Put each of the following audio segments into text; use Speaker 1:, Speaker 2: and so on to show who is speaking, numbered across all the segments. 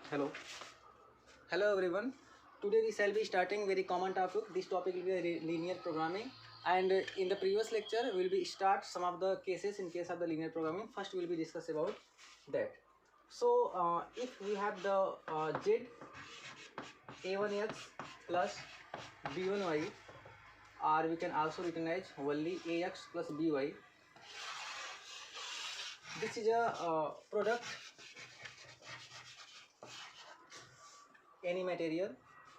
Speaker 1: Hello. Hello everyone. Today we shall be starting very common topic. This topic will be linear programming, and in the previous lecture we will be start some of the cases in case of the linear programming. First we will be discuss about that. So if we have the z a1x plus b1y, or we can also written as only ax plus by. This is a product any material,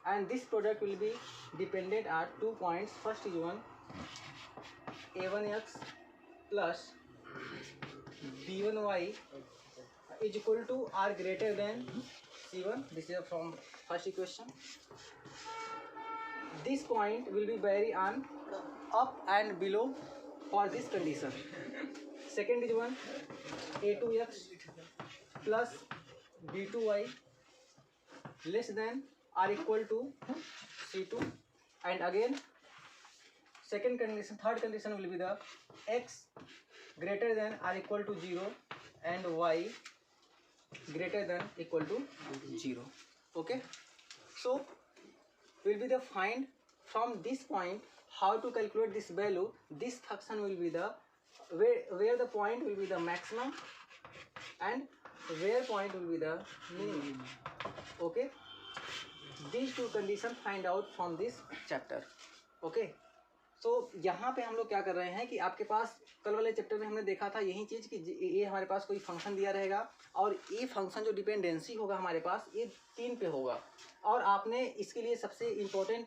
Speaker 1: and this product will be dependent at 2 points. First is one a1x plus b1y is equal to or greater than c1. This is from first equation. This point will be vary on up and below for this condition. Second is one a2x plus b2y less than or equal to c2, and again second condition, third condition will be the x greater than or equal to 0 and y greater than equal to 0. Okay, so will be the find from this point how to calculate this value. This function will be the where the point will be the maximum and where point will be the minimum. Okay, these two condition find out from this chapter. Okay, so यहाँ पे हम लोग क्या कर रहे हैं कि आपके पास कल वाले चैप्टर में हमने देखा था यही चीज़ कि ये हमारे पास कोई फंक्शन दिया रहेगा और ये फंक्शन जो डिपेंडेंसी होगा हमारे पास ये 3 पे होगा, और आपने इसके लिए सबसे इम्पोर्टेंट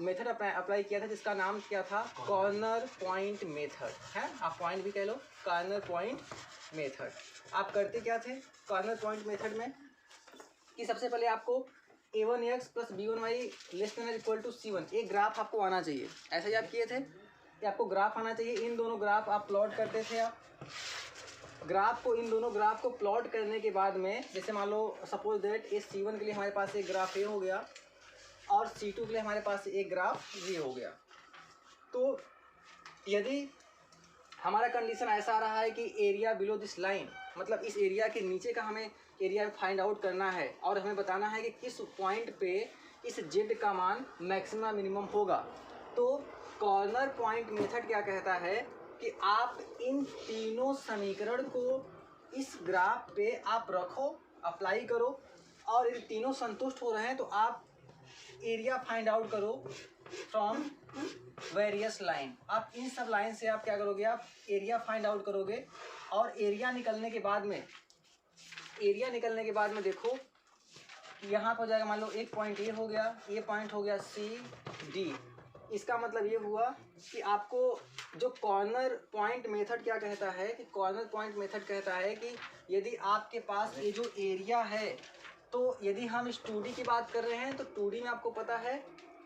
Speaker 1: मेथड अप्लाई किया था जिसका नाम क्या था, कॉर्नर पॉइंट मेथड है। आप पॉइंट भी कह लो, कॉर्नर पॉइंट मेथड। आप करते क्या थे कॉर्नर पॉइंट मेथड में कि सबसे पहले आपको a1x plus b1y less than equal to c1 एक ग्राफ आपको आना चाहिए। ऐसा ही आप किए थे कि आपको ग्राफ आना चाहिए। इन दोनों ग्राफ आप प्लॉट करते थे। आप ग्राफ को इन दोनों ग्राफ को प्लॉट करने के बाद में जैसे मान लो सपोज दैट ये c1 के लिए हमारे पास एक ग्राफ ए हो गया और c2 के लिए हमारे पास एक ग्राफ ये हो गया। तो यदि हमारा कंडीशन ऐसा आ रहा है कि एरिया बिलो दिस लाइन, मतलब इस एरिया के नीचे का हमें एरिया फाइंड आउट करना है और हमें बताना है कि किस पॉइंट पे इस जेड का मान मैक्सिमम मिनिमम होगा, तो कॉर्नर पॉइंट मेथड क्या कहता है कि आप इन तीनों समीकरण को इस ग्राफ पे आप रखो, अप्लाई करो, और यदि तीनों संतुष्ट हो रहे हैं तो आप एरिया फाइंड आउट करो फ्रॉम वेरियस लाइन। आप इन सब लाइन से आप क्या करोगे, आप एरिया फाइंड आउट करोगे, और एरिया निकलने के बाद में देखो यहाँ पर हो जाएगा। मान लो एक पॉइंट ये हो गया, ये पॉइंट हो गया सी डी। इसका मतलब ये हुआ कि आपको जो कॉर्नर पॉइंट मेथड क्या कहता है कि कॉर्नर पॉइंट मेथड कहता है कि यदि आपके पास ये जो एरिया है, तो यदि हम इस 2D की बात कर रहे हैं तो 2D में आपको पता है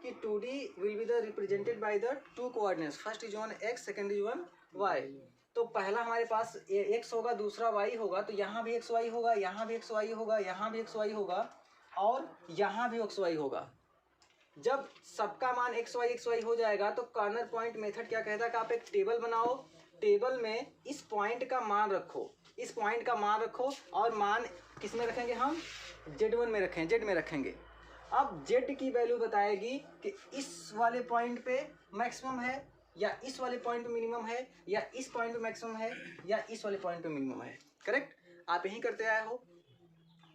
Speaker 1: कि 2D will be the represented by the 2 coordinates. First is one x, second is one y. तो पहला हमारे पास एक्स होगा, दूसरा वाई होगा, तो यहाँ भी एक्स वाई होगा, यहाँ भी एक्स वाई होगा, यहाँ भी एक्स वाई होगा, और यहाँ भी एक्स वाई होगा। जब सबका मान एक्स वाई हो जाएगा तो कॉर्नर पॉइंट मेथड क्या कहता है कि आप एक टेबल बनाओ, टेबल में इस पॉइंट का मान रखो, इस पॉइंट का मान रखो, और मान किस में रखेंगे, हम z1 में रखें, z में रखेंगे। अब z की वैल्यू बताएगी कि इस वाले पॉइंट पे मैक्सिमम है या इस वाले पॉइंट पे मिनिमम है, या इस पॉइंट पे मैक्सिमम है या इस वाले पॉइंट पे मिनिमम है। करेक्ट, आप यही करते आए हो।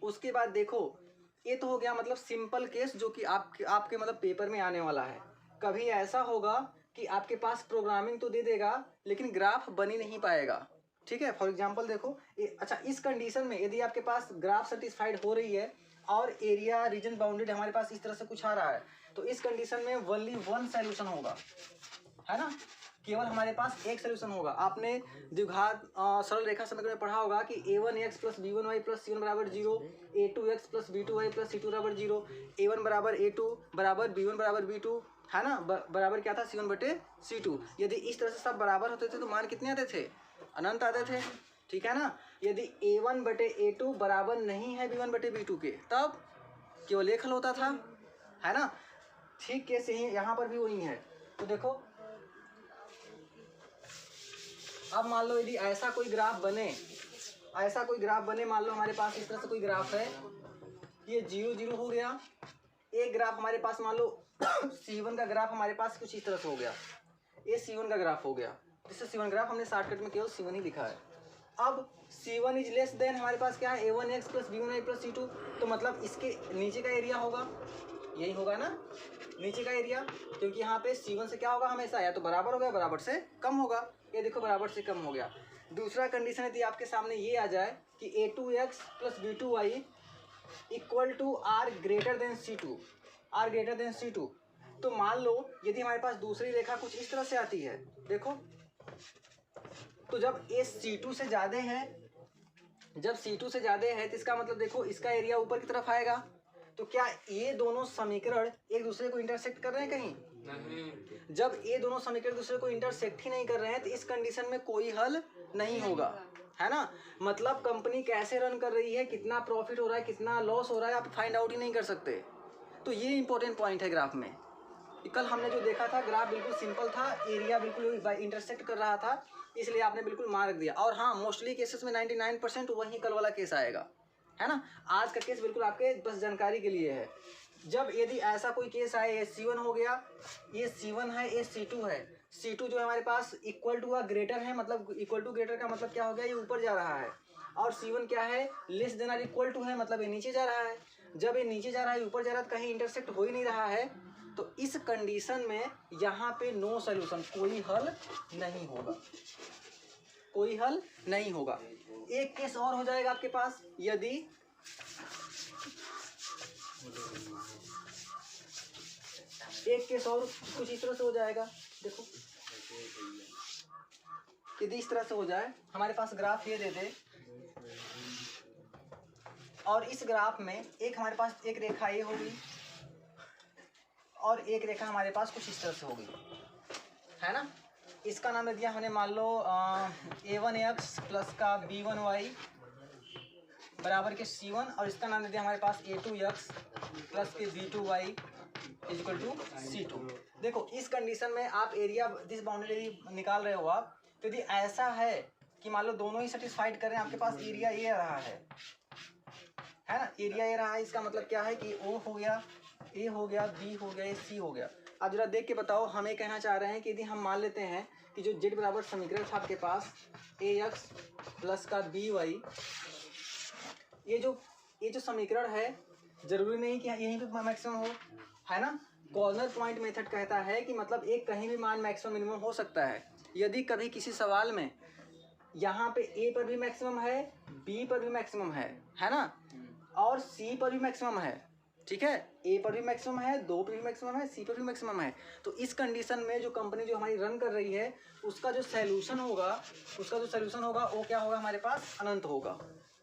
Speaker 1: उसके बाद देखो ये तो हो गया मतलब सिंपल केस जो कि आपके मतलब पेपर में आने वाला है। कभी ऐसा होगा कि आपके पास प्रोग्रामिंग तो दे देगा लेकिन ग्राफ बन ही नहीं पाएगा। ठीक है, फॉर एग्जांपल देखो अच्छा इस कंडीशन में यदि आपके पास ग्राफ सेटिस्फाइड हो रही है और एरिया रीजन बाउंडेड हमारे पास इस तरह से कुछ आ रहा है, तो इस कंडीशन में ओनली वन सॉल्यूशन होगा, है ना, केवल हमारे पास एक सोल्यूशन होगा। आपने द्विघात सरल रेखा समीकरण में पढ़ा होगा कि a1x plus b1y plus c1 बराबर 0, a2x plus b2y plus c2 बराबर 0, a1 बराबर a2 बराबर b1 बराबर b2, है ना, बराबर क्या था c1 बटे c2। यदि इस तरह से सब बराबर होते थे तो मान कितने आते थे, अनंत आते थे। ठीक है ना, यदि a1 बटे a2 बराबर नहीं है b1 बटे b2 के तब केवल एक हल होता था, है ना। ठीक कैसे ही यहाँ पर भी वही है। तो देखो अब मान लो यदि ऐसा कोई ग्राफ बने, मान लो हमारे पास इस तरह से कोई ग्राफ है, ये 0 0 हो गया। एक ग्राफ हमारे पास मान लो C1 का ग्राफ हमारे पास कुछ इस तरह से हो गया, ये C1 का ग्राफ हो गया। जिससे C1 ग्राफ हमने शॉर्टकट में केवल C1 ही लिखा है। अब C1 इज लेस देन हमारे पास क्या है, A1x plus B1y plus C2, तो मतलब इसके नीचे का एरिया होगा, यही होगा ना नीचे का एरिया, क्योंकि यहाँ पे C1 से क्या होगा हमेशा, या तो बराबर होगा या बराबर से कम होगा। ये देखो बराबर से कम हो गया। दूसरा कंडीशन यदि आपके सामने ये आ जाए कि A2x plus B2y equal to R greater than C2, R greater than C2, तो मान लो यदि हमारे पास दूसरी रेखा कुछ इस तरह से आती है, देखो तो जब ये C2 से ज़्यादा है, जब C2 से ज़्यादा है तो इसका मतलब देखो इसका एरिया ऊपर की तरफ आएगा। तो क्या ये दोनों समीकरण एक दूसरे को इंटरसेक्ट कर रहे हैं कहीं? नहीं। जब ये दोनों समीकरण दूसरे को इंटरसेक्ट ही नहीं कर रहे हैं तो इस कंडीशन में कोई हल नहीं होगा, है ना। मतलब कंपनी कैसे रन कर रही है, कितना प्रॉफिट हो रहा है, कितना लॉस हो रहा है, आप फाइंड आउट ही नहीं कर सकते। तो ये इंपॉर्टेंट पॉइंट है ग्राफ में। कल हमने जो देखा था ग्राफ बिल्कुल सिंपल था, एरिया बिल्कुल इंटरसेक्ट कर रहा था, इसलिए आपने बिल्कुल मार्क दिया। और हाँ, मोस्टली केसेस में 99% वही कल वाला केस आएगा, है ना। आज का केस बिल्कुल आपके बस जानकारी के लिए है। जब यदि ऐसा कोई केस आए, ये C1 हो गया, ये C1 है, ये C2 है, C2 जो है हमारे पास इक्वल टू ग्रेटर है, मतलब इक्वल टू ग्रेटर का मतलब क्या हो गया, ये ऊपर जा रहा है। और C1 क्या है, लेस देन और इक्वल टू है, मतलब ये नीचे जा रहा है। जब ये नीचे जा रहा है, ऊपर जा रहा है, तो कहीं इंटरसेक्ट हो ही नहीं रहा है, तो इस कंडीशन में यहाँ पे नो सोल्यूशन, कोई हल नहीं होगा, कोई हल नहीं होगा। एक केस और हो जाएगा आपके पास, यदि एक केस और कुछ इस तरह से हो जाएगा, देखो यदि इस तरह से हो जाए, हमारे पास ग्राफ ये दे दे और इस ग्राफ में एक हमारे पास एक रेखा ये होगी और एक रेखा हमारे पास कुछ इस तरह से होगी, है ना। इसका नाम दे दिया हमने मान लो A1x प्लस का B1y बराबर के C1, और इसका नाम दे दिया हमारे पास A2x प्लस के B2y इक्वल टू C2। देखो इस कंडीशन में आप एरिया दिस बाउंड्री निकाल रहे हो आप, तो यदि ऐसा है कि मान लो दोनों ही सेटिस्फाइड कर रहे हैं, आपके पास एरिया ये रहा है ना, एरिया ये रहा है, इसका मतलब क्या है कि O हो गया, A हो गया, B हो गया, C हो गया। अब जरा देख के बताओ, हमें कहना चाह रहे हैं कि यदि हम मान लेते हैं कि जो Z बराबर समीकरण था आपके पास AX प्लस का BY, ये जो समीकरण है जरूरी नहीं कि यहीं पे मैक्सिमम हो, है ना। कॉर्नर पॉइंट मेथड कहता है कि मतलब एक कहीं भी मान मैक्सिमम मिनिमम हो सकता है। यदि कभी किसी सवाल में यहाँ पे A पर भी मैक्सिमम है, B पर भी मैक्सिमम है ना, और C पर भी मैक्सिमम है, ठीक है, A पर भी मैक्सिमम है, 2 पर भी मैक्सिमम है, C पर भी मैक्सिमम है, तो इस कंडीशन में जो कंपनी जो हमारी रन कर रही है उसका जो सॉल्यूशन होगा वो क्या होगा, हमारे पास अनंत होगा,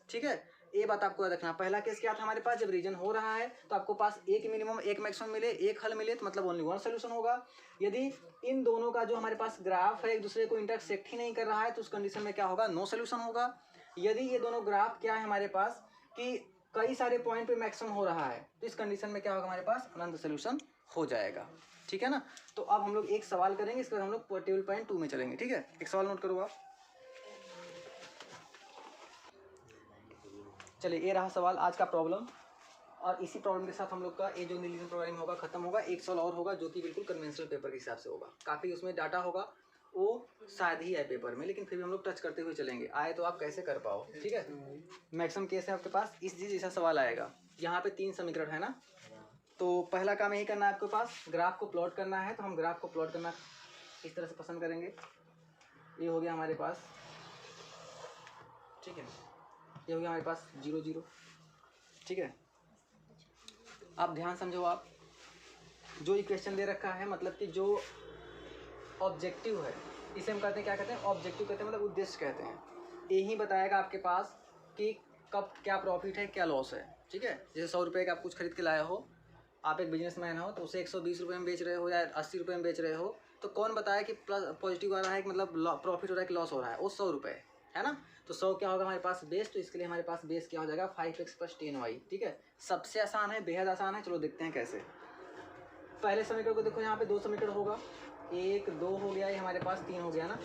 Speaker 1: ठीक है। ये बात आपको याद रखना। पहला केस क्या था हमारे पास, जब रीजन हो रहा है तो आपको पास एक मिनिमम एक मैक्सिमम मिले, एक हल मिले, तो मतलब ओनली वन सोल्यूशन होगा। यदि इन दोनों का जो हमारे पास ग्राफ है एक दूसरे को इंटरसेक्ट ही नहीं कर रहा है तो उस कंडीशन में क्या होगा, नो सोल्यूशन होगा। यदि ये दोनों ग्राफ क्या है हमारे पास कि कई सारे पॉइंट पे मैक्सिमम हो रहा है तो इस कंडीशन में क्या होगा, हमारे पास अनंत सोल्यूशन हो जाएगा, ठीक है ना। तो अब हम लोग एक सवाल करेंगे, इसके बाद हम लोग टेबल पॉइंट 2 में चलेंगे, ठीक है। एक सवाल नोट करो आप। चलिए ये रहा सवाल आज का प्रॉब्लम, और इसी प्रॉब्लम के साथ हम लोग का ये जो लीनियर प्रोग्रामिंग होगा खत्म होगा। एक सवाल और होगा जो कि बिल्कुल कन्वेंशनल पेपर के हिसाब से होगा, काफ़ी उसमें डाटा होगा, वो शायद ही है पेपर में, लेकिन फिर भी हम लोग टच करते हुए चलेंगे, आए तो आप कैसे कर पाओ, ठीक है। मैक्सिमम केस है आपके पास इस जैसा सवाल आएगा। यहाँ पे 3 समीकरण है ना, तो पहला काम यही करना है आपके पास, ग्राफ को प्लॉट करना है। तो हम ग्राफ को प्लॉट करना इस तरह से पसंद करेंगे। ये हो गया हमारे पास, ठीक है, ये हो गया हमारे पास 0 0, ठीक है। आप ध्यान समझो, आप जो इक्वेशन दे रखा है मतलब कि जो ऑब्जेक्टिव है इसे हम कहते हैं, क्या कहते हैं, ऑब्जेक्टिव कहते हैं, मतलब उद्देश्य कहते हैं। यही बताएगा आपके पास कि कब क्या प्रॉफिट है क्या लॉस है, ठीक है। जैसे 100 रुपये का आप कुछ खरीद के लाए हो, आप एक बिजनेसमैन हो, तो उसे 120 रुपये में बेच रहे हो या 80 रुपये में बेच रहे हो, तो कौन बताया कि प्लस पॉजिटिव आ रहा है कि मतलब प्रॉफिट हो रहा है कि लॉस हो रहा है, वो 100 रुपये है ना। तो 100 क्या होगा हमारे पास बेस, तो इसके लिए हमारे पास बेस क्या हो जाएगा 5x प्लस 10y, ठीक है। सबसे आसान है, बेहद आसान है, चलो देखते हैं कैसे। पहले समीकरण को देखो, यहाँ पे 2 समीकरण होगा, 1 2 हो गया, ये हमारे पास 3 हो गया ना।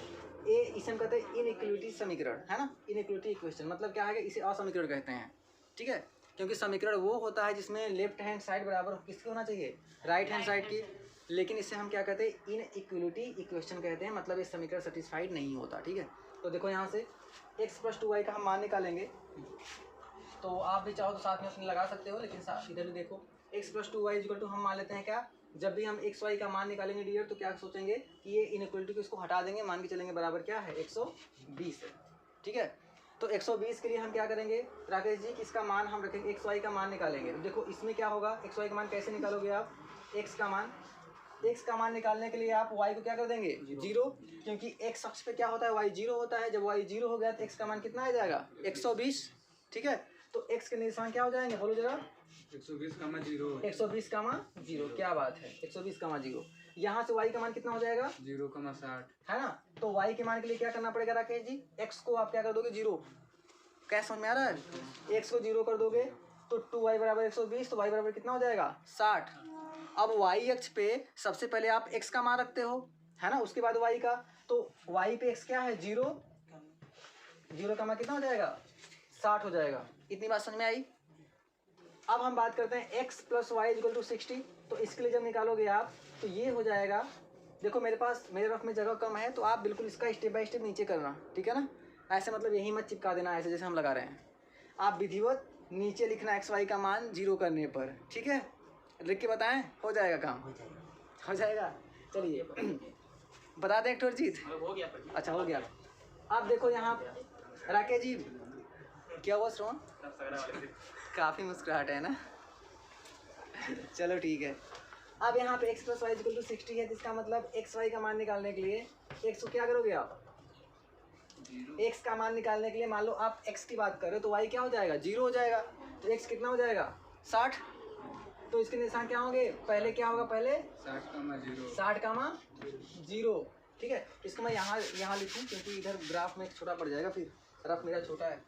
Speaker 1: इसे हम कहते हैं इनइक्वलिटी समीकरण, है ना, इनइक्वलिटी इक्वेशन, मतलब क्या है, इसे असमीकरण कहते हैं, ठीक है। क्योंकि समीकरण वो होता है जिसमें लेफ्ट हैंड साइड बराबर किसकी होना चाहिए, राइट हैंड साइड की। लेकिन इसे हम क्या कहते हैं, इन इक्वलिटी इक्वेशन कहते हैं, मतलब ये समीकरण सेटिस्फाइड नहीं होता। ठीक है, तो देखो यहाँ से x + 2y का हम मान निकालेंगे, तो आप भी चाहो तो साथ में उसमें लगा सकते हो, लेकिन इधर भी देखो x + 2y = हम मान लेते हैं क्या, जब भी हम x y का मान निकालेंगे डियर तो क्या सोचेंगे कि ये इनइक्वलिटी को इसको हटा देंगे, मान के चलेंगे बराबर क्या है 120 है। ठीक है, तो 120 के लिए हम क्या करेंगे राकेश जी, इसका मान हम रखेंगे, x y का मान निकालेंगे। तो देखो इसमें क्या होगा, x y का मान कैसे निकालोगे आप, x का मान निकालने के लिए आप y को क्या कर देंगे 0, क्योंकि x अक्ष पे क्या होता है y 0 होता है। जब y 0 हो गया तो x का मान कितना आ जाएगा 120। ठीक है, तो x के निशान क्या हो जाएंगे, बोलो जरा 120 का 0। क्या बात है, 120 का 0। यहाँ से y का मान कितना हो जाएगा
Speaker 2: 0,60
Speaker 1: है ना। तो y के मान के लिए क्या करना पड़ेगा राकेश जी, x को आप क्या कर दोगे 0, क्या समझ में आ रहा है, x को 0 कर दोगे तो 2y = 120, तो y बराबर कितना हो जाएगा 60। अब y अक्ष पे सबसे पहले आप x का मान रखते हो है ना, उसके बाद y का, तो y पे x क्या है 0, 0 का मान कितना हो जाएगा 60 हो जाएगा। इतनी बात समझ में आई। अब हम बात करते हैं x + y = 60, तो इसके लिए जब निकालोगे आप तो ये हो जाएगा, देखो मेरे रफ में जगह कम है, तो आप बिल्कुल इसका स्टेप बाय स्टेप नीचे करना, ठीक है ना, ऐसे मतलब यही मत चिपका देना ऐसे जैसे हम लगा रहे हैं, आप विधिवत नीचे लिखना x y का मान 0 करने पर। ठीक है, लिख के बताएं, हो जाएगा काम, हो जाएगा। चलिए बता दें एक ठोर चीज,
Speaker 2: हो गया।
Speaker 1: अच्छा हो गया। अब देखो यहाँ राकेश जी क्या हुआ, श्रवण काफ़ी मुस्कुराहट है ना चलो ठीक है। अब यहाँ पे x + y = 60 है, जिसका मतलब x y का मान निकालने के लिए x को क्या करोगे आप, x का मान निकालने के लिए मान लो आप x की बात कर रहे हो तो y क्या हो जाएगा 0 हो जाएगा, तो x कितना हो जाएगा 60। तो इसके निशान क्या होंगे, पहले क्या होगा, पहले 60,0। ठीक है, इसको मैं यहाँ लिखूँ क्योंकि इधर ग्राफ में छोटा पड़ जाएगा, फिर रफ मेरा छोटा है,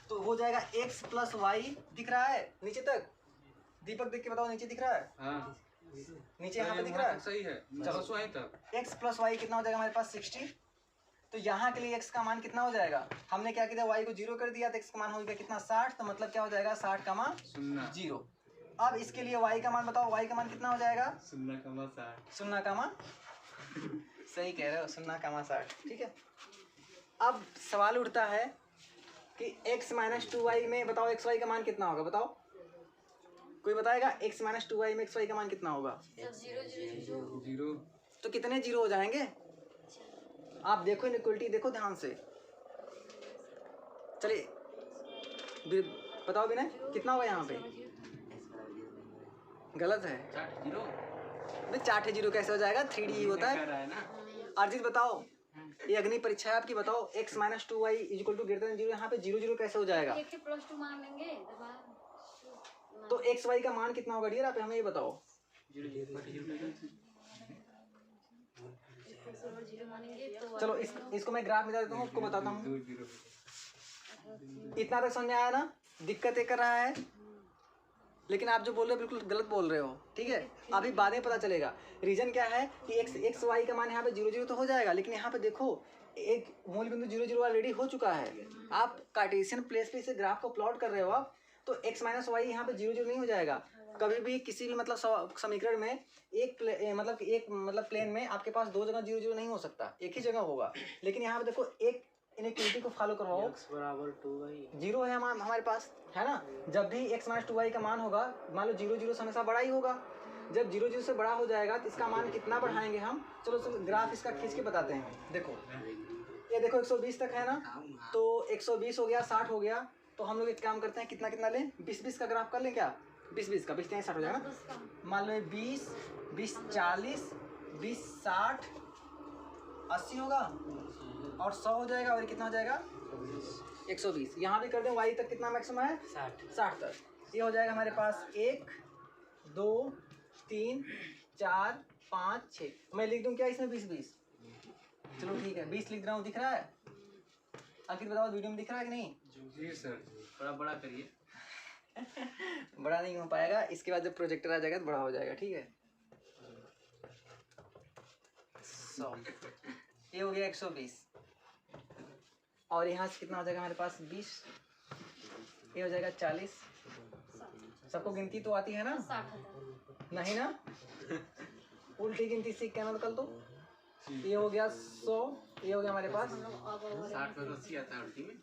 Speaker 1: तो हो जाएगा x + y दिख रहा है नीचे तक, दीपक देख के बताओ नीचे दिख रहा है,
Speaker 2: हाँ
Speaker 1: नीचे यहाँ पे दिख रहा है,
Speaker 2: सही है,
Speaker 1: चलो
Speaker 2: वहीं तक
Speaker 1: x + y कितना हो जाएगा हमारे पास 60। तो यहाँ के लिए x का मान कितना हो जाएगा, हमने क्या किया y को 0 कर दिया तो x का मान हो गया कितना 60, तो मतलब क्या हो जाएगा 60, 0। अब इसके लिए y का मान बताओ, y का मान कितना हो जाएगा 0, सही कह रहे हो 0,60। ठीक है, अब सवाल उठता है कि x - 2y में बताओ x y का मान कितना होगा, बताओ कोई बताएगा, x - 2y में x y का मान कितना होगा
Speaker 2: 0।
Speaker 1: तो कितने 0 हो जाएंगे, आप देखो इनइक्वलिटी देखो ध्यान से। चलिए बताओ विनय कितना होगा यहाँ पे, गलत है, 4 0 कैसे हो जाएगा, 3D होता है। अर्जित बताओ, ये अग्नि परीक्षा है आपकी, बताओ x - 2y = > 0, यहाँ पे 0 0 कैसे हो जाएगा,
Speaker 3: +2 मान लेंगे,
Speaker 1: तो x y का मान कितना होगा डियर, आप हमें ये बताओ।
Speaker 3: 0 मानेंगे तो
Speaker 1: चलो इसको मैं ग्राफ में देता हूँ, उसको बताता हूँ। इतना तक समझ में आया ना, दिक्कत ये कर रहा है, लेकिन आप जो बोल रहे हो बिल्कुल गलत बोल रहे हो। ठीक है, अभी बाद में पता चलेगा रीजन क्या है कि x y का मान यहाँ पे 0 0 तो हो जाएगा, लेकिन यहाँ पे देखो एक मूल बिंदु 0 0 ऑलरेडी हो चुका है। आप कार्टेशियन प्लेस पे इसे ग्राफ को प्लॉट कर रहे हो आप, तो x - y यहाँ पे 0 0 नहीं हो जाएगा कभी भी, किसी भी मतलब समीकरण में एक प्लेन में आपके पास दो जगह 0 0 नहीं हो सकता, एक ही जगह होगा। लेकिन यहाँ पे देखो एक इनइक्वलिटी को फॉलो करवाओ, x = 2y 0 है हमारे पास है ना। जब भी x - 2y का मान होगा, मान लो 0 0 से हमेशा बड़ा ही होगा, जब 0 0 से बड़ा हो जाएगा तो इसका मान कितना बढ़ाएंगे हम, चलो ग्राफ इसका खींच के बताते हैं। देखो ये देखो 120 तक है ना, तो 120 हो गया, 60 हो गया, तो हम लोग एक काम करते हैं, कितना कितना लें, 20 का ग्राफ कर लें क्या, 20 का 20 60 हो जाएगा ना, मान लो 20 40 20 60 80 होगा और 100 हो जाएगा, और कितना हो जाएगा 120। यहाँ भी कर दें, y तक कितना मैक्सिमम है 60 तक, ये हो जाएगा हमारे पास 1 2 3 4 5 6। मैं लिख दूं क्या इसमें 20 चलो ठीक है 20 लिख रहा हूँ, दिख रहा है आखिर बताओ वीडियो में दिख रहा है कि नहीं।
Speaker 2: जी सर, थोड़ा बड़ा करिए
Speaker 1: बड़ा नहीं हो पाएगा, इसके बाद जब प्रोजेक्टर आ जाएगा तो बड़ा हो जाएगा। ठीक है, 100 ये हो गया 120, और यहाँ से कितना हो जाएगा हमारे पास 20 ये हो जाएगा 40। सबको गिनती तो आती है ना?
Speaker 3: 60,000।
Speaker 1: नहीं ना? उल्टी गिनती सीख के ना कल तो। ये हो गया 100, ये हो गया हमारे पास
Speaker 2: 60 में 80 आता है उल्टी में।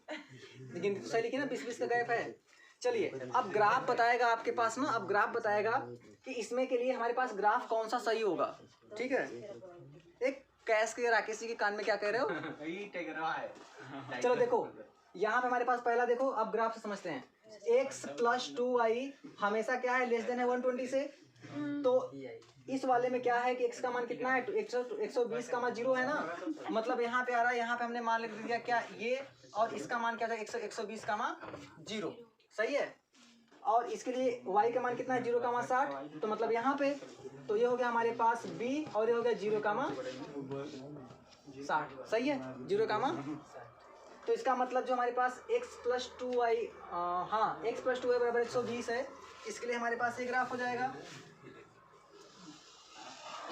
Speaker 1: गिनती तो सही लिखी ना, 20-20 का गैप है। चलिए अब ग्राफ बताएगा आपके पास ना, अब ग्राफ बताएगा कि इसमें के लिए हमारे पास ग्राफ कौन सा सही होगा। ठीक है, एक कैश के राकेश जी के कान में क्या कह रहे हो? चलो देखो यहाँ पे हमारे पास पहला देखो, अब ग्राफ से समझते हैं। x + 2y हमेशा क्या है, लेस देन है 120 से। तो इस वाले में क्या है कि x का मान कितना है, 120 का मान 0 है ना, मतलब यहाँ पे आ रहा है, यहाँ पे हमने मान लिख दिया क्या ये, और इसका मान क्या था 120 का मान 0, सही है। और इसके लिए y का मान कितना है, 0 का मान 60, तो मतलब यहाँ पे तो ये हो गया हमारे पास b, और ये हो गया 0 का मान 60, सही है, 0 का मान। तो इसका मतलब जो हमारे पास x + 2y, हाँ x + 2y बराबर 120 है, इसके लिए हमारे पास ये ग्राफ हो जाएगा,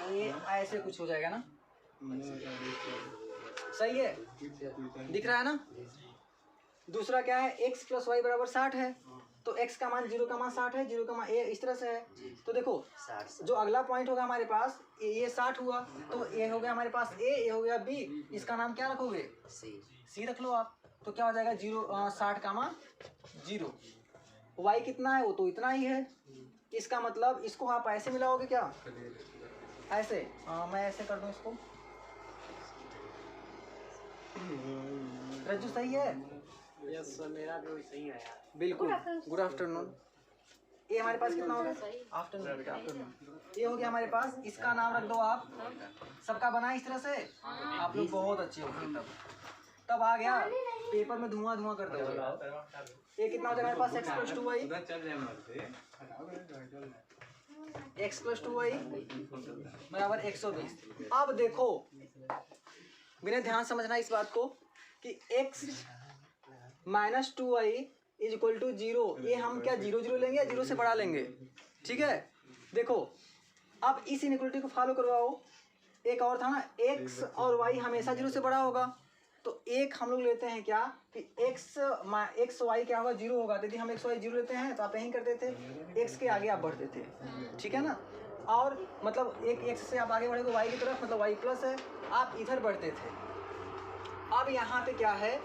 Speaker 1: ये ऐसे कुछ हो जाएगा ना, सही है, दिख रहा है ना। दूसरा क्या है, x + y बराबर 60 है, तो x का मान 0 का मान 60 है, 0 का मान a इस तरह से है। तो देखो जो अगला पॉइंट होगा हमारे पास ये 60 हुआ, तो ये हो गया हमारे पास a, ये हो गया b, इसका नाम क्या रखोगे, c रख लो आप। तो क्या हो जाएगा 60 का मान 0। y कितना है, वो तो इतना ही है। इसका मतलब इसको आप ऐसे मिलाओगे क्या, ऐसे, मैं ऐसे कर दूं इसको, रज्जू सही है?
Speaker 4: यस सर, मेरा भी वही सही है।
Speaker 1: बिल्कुल। Good afternoon. ये हमारे पास कितना होगा, आफ्टरनून। ये हो गया हमारे पास, इसका नाम रख दो आप, सबका बना इस तरह से, आप लोग बहुत अच्छे हो गए। तब आ गया पेपर में धुआं धुआं कर दो। ये कितना हो जाएगा हमारे पास, x + 2y, x + 2y बराबर 120। अब देखो बिना ध्यान समझना इस बात को कि x - 2y = 0, ये हम क्या 0 0 लेंगे या 0 से बढ़ा लेंगे, ठीक है। देखो अब इस इनइक्वालिटी को फॉलो करवाओ। एक और था ना, x और y हमेशा 0 से बड़ा होगा, तो एक हम लोग लेते हैं क्या कि x y क्या होगा, 0 होगा। यदि हम x y 0 लेते हैं तो आप यहीं करते थे, x के आगे आप बढ़ते थे, ठीक है ना। और मतलब एक x से आप आगे बढ़ेंगे y की तरफ, मतलब y प्लस है, आप इधर बढ़ते थे। अब यहाँ पे क्या है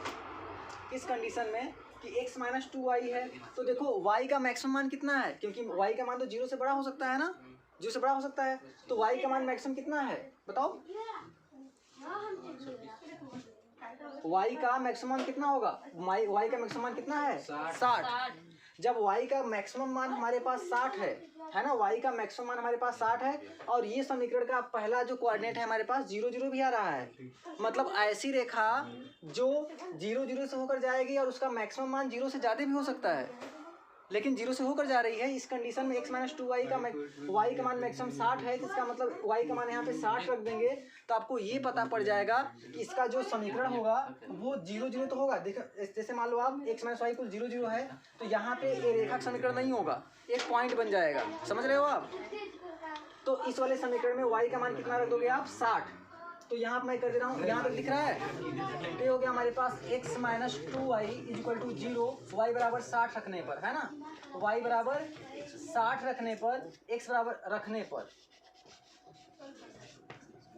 Speaker 1: इस कंडीशन में कि x - 2y है, तो देखो y का मैक्सिमम मान कितना है, क्योंकि y का मान तो 0 से बड़ा हो सकता है ना, 0 से बड़ा हो सकता है, तो y का मान मैक्सिमम कितना है बताओ, y का मैक्सिमम कितना होगा, y का मैक्सिमम मान कितना है 60। जब y का मैक्सिमम मान हमारे पास 60 है ना, y का मैक्सिमम मान हमारे पास 60 है, और ये समीकरण का पहला जो कोऑर्डिनेट है हमारे पास 0 0 भी आ रहा है, मतलब ऐसी रेखा जो 0 0 से होकर जाएगी और उसका मैक्सिमम मान 0 से ज़्यादा भी हो सकता है, लेकिन 0 से होकर जा रही है। इस कंडीशन में x - 2y का y का मान मैक्सिमम 60 है, जिसका मतलब y का मान यहाँ पे 60 रख देंगे, तो आपको ये पता पड़ जाएगा कि इसका जो समीकरण होगा वो 0 0 तो होगा। देखो जैसे मान लो आप x - y = 0 0 है, तो यहाँ पे ये रेखा का समीकरण नहीं होगा, एक पॉइंट बन जाएगा, समझ रहे हो आप। तो इस वाले समीकरण में y का मान कितना रख दोगे आप 60, तो यहाँ मैं कर दे रहा हूँ, यहाँ तक दिख रहा है। तो हो गया हमारे पास x - 2y = 0, y बराबर 60 रखने पर, है ना, y बराबर 60 रखने पर, x बराबर रखने पर,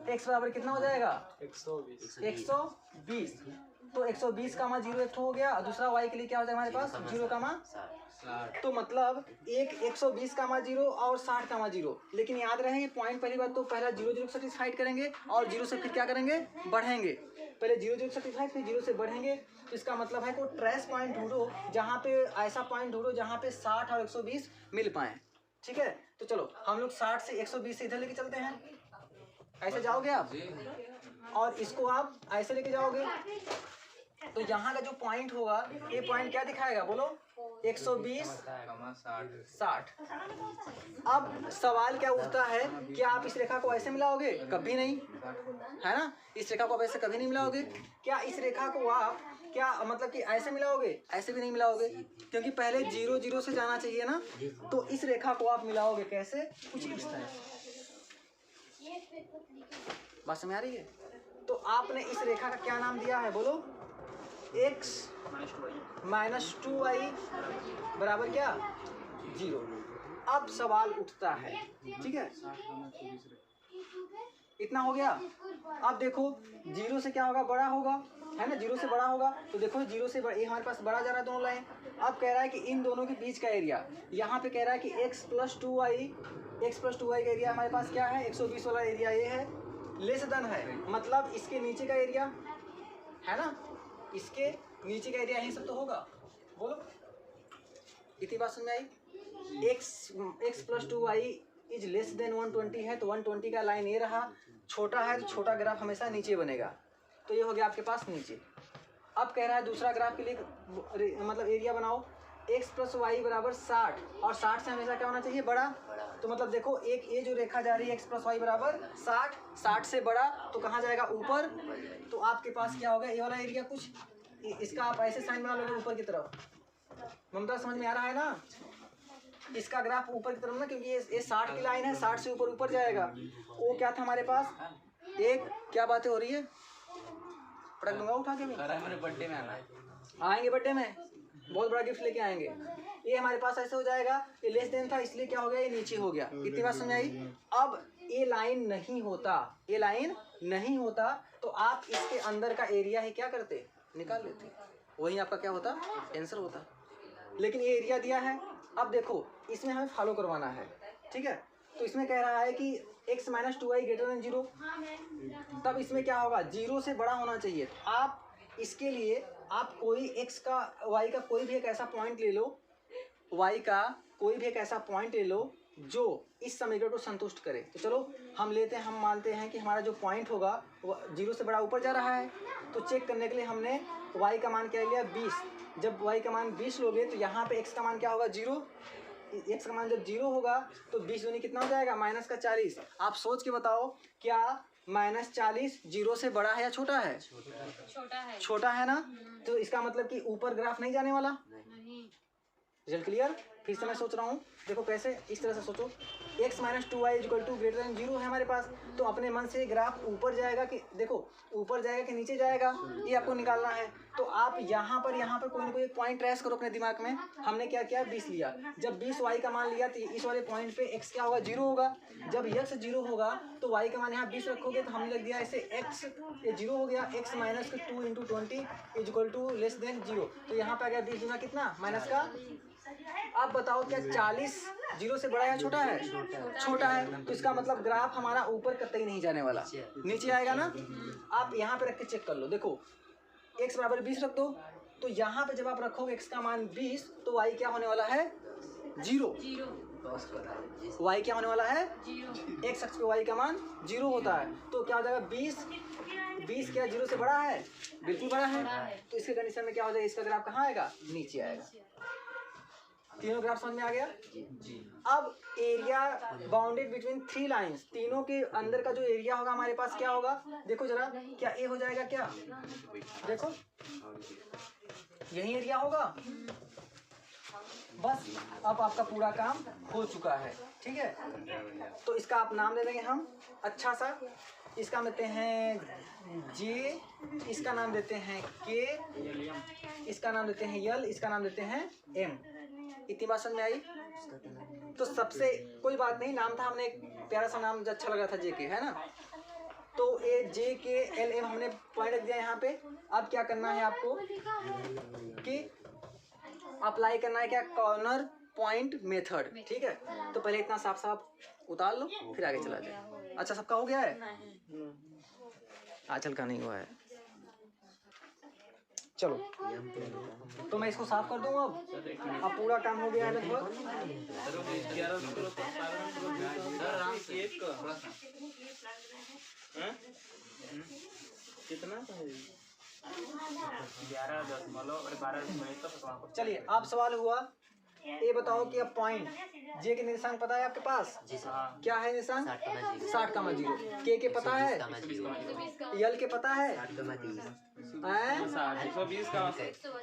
Speaker 1: x बराबर कितना हो जाएगा 120। तो 120 का मान 0 एक हो गया, और दूसरा y के लिए क्या हो जाएगा हमारे पास 0 का मान 60। तो मतलब एक 120 का मान 0 और 60 का मान 0, लेकिन याद रहे पॉइंट पहली बात तो पहला 0 0 सेटिस्फाइड करेंगे और 0 से फिर क्या करेंगे बढ़ेंगे, पहले 0 0 सेटिस्फाइड फिर 0 से बढ़ेंगे। तो इसका मतलब है कोई ट्रेस पॉइंट ढूंढो, जहाँ पे ऐसा पॉइंट ढूंढो जहाँ पे 60 और 120 मिल पाए, ठीक है। तो चलो हम लोग 60 से 120 से इधर लेके चलते हैं, ऐसे जाओगे आप और इसको आप ऐसे लेके जाओगे, तो यहाँ का जो पॉइंट होगा ये पॉइंट क्या दिखाएगा बोलो 120 60। अब सवाल क्या उठता है कि आप इस रेखा को ऐसे मिलाओगे, कभी नहीं, है ना, इस रेखा को आप ऐसे कभी नहीं मिलाओगे। क्या इस रेखा को आप क्या मतलब कि ऐसे मिलाओगे, ऐसे भी नहीं मिलाओगे, क्योंकि पहले 0 0 से जाना चाहिए ना। तो इस रेखा को आप मिलाओगे कैसे, कुछ इस तरह, बात समझ आ रही है। तो आपने इस रेखा का क्या नाम दिया है बोलो, x माइनस 2y बराबर क्या 0। अब सवाल उठता है, ठीक है, इतना हो गया। अब देखो 0 से क्या होगा, बड़ा होगा, है ना, 0 से बड़ा होगा। तो देखो 0 से बड़ा, ये हमारे पास बड़ा जा रहा है दोनों लाइन। अब कह रहा है कि इन दोनों के बीच का एरिया, यहाँ पे कह रहा है कि x प्लस टू वाई का एरिया हमारे पास क्या है, 120 वाला एरिया ये है, लेस देन है, मतलब इसके नीचे का एरिया है ना, इसके नीचे का एरिया यही सब तो होगा। बोलो इतनी बात समझ में आई। x plus two y is less than 120 है, तो 120 का लाइन ये रहा, छोटा है तो छोटा ग्राफ हमेशा नीचे बनेगा, तो ये हो गया आपके पास नीचे। अब कह रहा है दूसरा ग्राफ के लिए मतलब एरिया बनाओ, x प्लस वाई बराबर 60, और 60 से हमेशा क्या होना चाहिए, बड़ा। तो मतलब देखो एक ये जो रेखा जा रही है x प्लस वाई बराबर 60 से बड़ा, तो कहाँ जाएगा, ऊपर। तो आपके पास क्या होगा, ये वाला एरिया कुछ इसका आप ऐसे साइन बना लोगे ऊपर की तरफ। ममता समझ में आ रहा है ना, इसका ग्राफ ऊपर की तरफ ना, क्योंकि ये 60 की लाइन है, 60 से ऊपर जाएगा। वो क्या था हमारे पास, एक क्या बातें हो रही है, पढ़ लूंगा उठा के भी,
Speaker 2: मेरे बर्थडे में आना है,
Speaker 1: आएंगे बर्थडे में, बहुत बड़ा गिफ्ट लेके आएंगे। ये हमारे पास ऐसे हो जाएगा, ये लेस देन था इसलिए क्या हो गया, ये नीचे हो गया। इतनी बात समझ आई। अब ये लाइन नहीं होता, ये लाइन नहीं होता, तो आप इसके अंदर का एरिया ही क्या करते, निकाल लेते, वही आपका क्या होता, आंसर होता। लेकिन ये एरिया दिया है। अब देखो इसमें हमें फॉलो करवाना है, ठीक है। तो इसमें कह रहा है कि x minus 2y greater than 0, तब इसमें क्या होगा, 0 से बड़ा होना चाहिए। तो आप इसके लिए आप कोई x का y का कोई भी एक ऐसा पॉइंट ले लो, y का कोई भी एक ऐसा पॉइंट ले लो जो इस समीकरण को संतुष्ट करे। तो चलो हम लेते हैं, हम मानते हैं कि हमारा जो पॉइंट होगा वो 0 से बड़ा ऊपर जा रहा है। तो चेक करने के लिए हमने y का मान क्या लिया, 20। जब y का मान 20 लोगे तो यहाँ पे x का मान क्या होगा, 0। x का मान जब 0 होगा तो 20 दूनी कितना हो जाएगा, माइनस का 40। आप सोच के बताओ क्या माइनस 40 0 से बड़ा है या छोटा है, छोटा है ना। तो इसका मतलब कि ऊपर ग्राफ नहीं जाने वाला। Result clear. फिर से मैं सोच रहा हूँ, देखो कैसे, इस तरह से सोचो, x minus 2y equal to greater than 0 है हमारे पास। तो अपने मन से ग्राफ ऊपर जाएगा कि, देखो ऊपर जाएगा कि नीचे जाएगा, ये आपको निकालना है। तो आप यहाँ पर कोई ना कोई एक पॉइंट ट्रेस करो अपने दिमाग में। हमने क्या किया, 20 लिया। जब 20 y का मान लिया तो इस वाले पॉइंट पे x क्या होगा, 0 होगा। जब x 0 होगा तो y का मान यहाँ 20 रखोगे, तो हमने लग दिया ऐसे x, ये 0 हो गया, x minus 2 into 20 is equal to less than 0। तो यहाँ पे आ गया 20 गुना कितना, माइनस का। आप बताओ क्या 40 0 से बड़ा या छोटा है, छोटा है। तो इसका मतलब ग्राफ हमारा ऊपर कतई नहीं जाने वाला, नीचे आएगा ना। आप यहाँ पे रख के चेक कर लो, देखो x बराबर 20 रख दो, तो यहाँ पे जब आप रखोगे x का मान 20 तो y क्या होने वाला है, 0। y क्या होने वाला है, x अक्ष पे y का मान 0 होता है। तो क्या हो जाएगा, 20 क्या 0 से बड़ा है, बिल्कुल बड़ा है। तो इसके कंडीशन में क्या हो जाएगा, इसका ग्राफ कहाँ आएगा, नीचे आएगा। तीनों ग्राफ समझ में आ गया। अब एरिया बाउंडेड बिटवीन 3 लाइंस, तीनों के अंदर का जो एरिया होगा हमारे पास क्या होगा, देखो जरा, क्या ए हो जाएगा, क्या देखो यही एरिया होगा। बस अब आपका पूरा काम हो चुका है, ठीक है। तो इसका आप नाम दे देंगे हम अच्छा सा, इसका देते हैं जे, इसका नाम देते हैं के, इसका नाम देते हैं यल, इसका नाम देते हैं एम। इतनी बात समझ में आई। तो सबसे कोई बात नहीं, नाम था, हमने एक प्यारा सा नाम अच्छा लगा था, जे के, है ना। तो ए जे के एल एम हमने पॉइंट रख दिया यहाँ पे। अब क्या करना है आपको कि अप्लाई करना है क्या, कॉर्नर पॉइंट मेथड, ठीक है। तो पहले इतना साफ साफ उतार लो, फिर आगे चला जाए। अच्छा सबका हो गया है, आजकल का नहीं हुआ है। चलो तो मैं इसको साफ कर दूंगा। अब पूरा काम हो गया है लगभग। कितना 11.12 चलिए अब सवाल हुआ, ये बताओ कि अब पॉइंट जे के निशान पता है आपके पास, क्या है निशान, 60,0। के पता है, यल के पता है,
Speaker 2: 120 का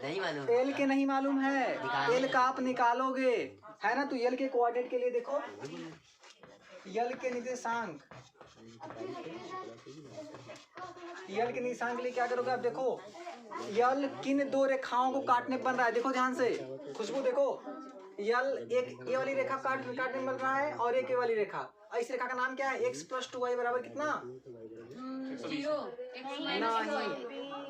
Speaker 5: नहीं मालूम,
Speaker 1: एल के नहीं मालूम है। एल का आप निकालोगे, है ना। तो यल के कोऑर्डिनेट के लिए देखो, यल के निर्देशांक यल के निशान के लिए क्या करोगे आप? देखो यल किन दो रेखाओं को काटने पर बन रहा है, देखो ध्यान से खुशबू, देखो यल एक ए वाली रेखा काटने में बन रहा है और एक ए वाली रेखा। इस रेखा का नाम क्या है? x + 2y बराबर कितना?
Speaker 3: 0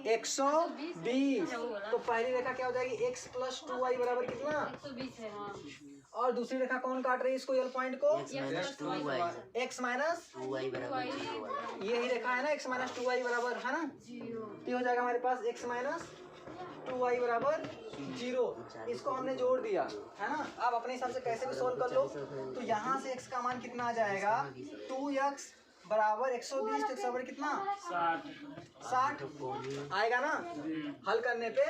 Speaker 1: 120। तो पहली रेखा क्या हो जाएगी? x + 2y बराबर कितना?
Speaker 3: 120 है। हाँ।
Speaker 1: और दूसरी रेखा कौन काट रही है इसको, यल पॉइंट को?
Speaker 5: x - 2y
Speaker 1: x minus
Speaker 5: 2y बराबर 0 है।
Speaker 1: यही रेखा है ना, x - 2y बराबर, है ना? तो ये हो जाएगा हमारे पास x - 2y बराबर 0। इसको हमने जोड़ दिया, है ना? आप अपने हिसाब से कैसे भी सोल्व कर लो। तो यहाँ से x का मान कितना आ जाएगा? 2x बराबर 120। तो x बराबर कितना? 60 आएगा ना हल करने पे।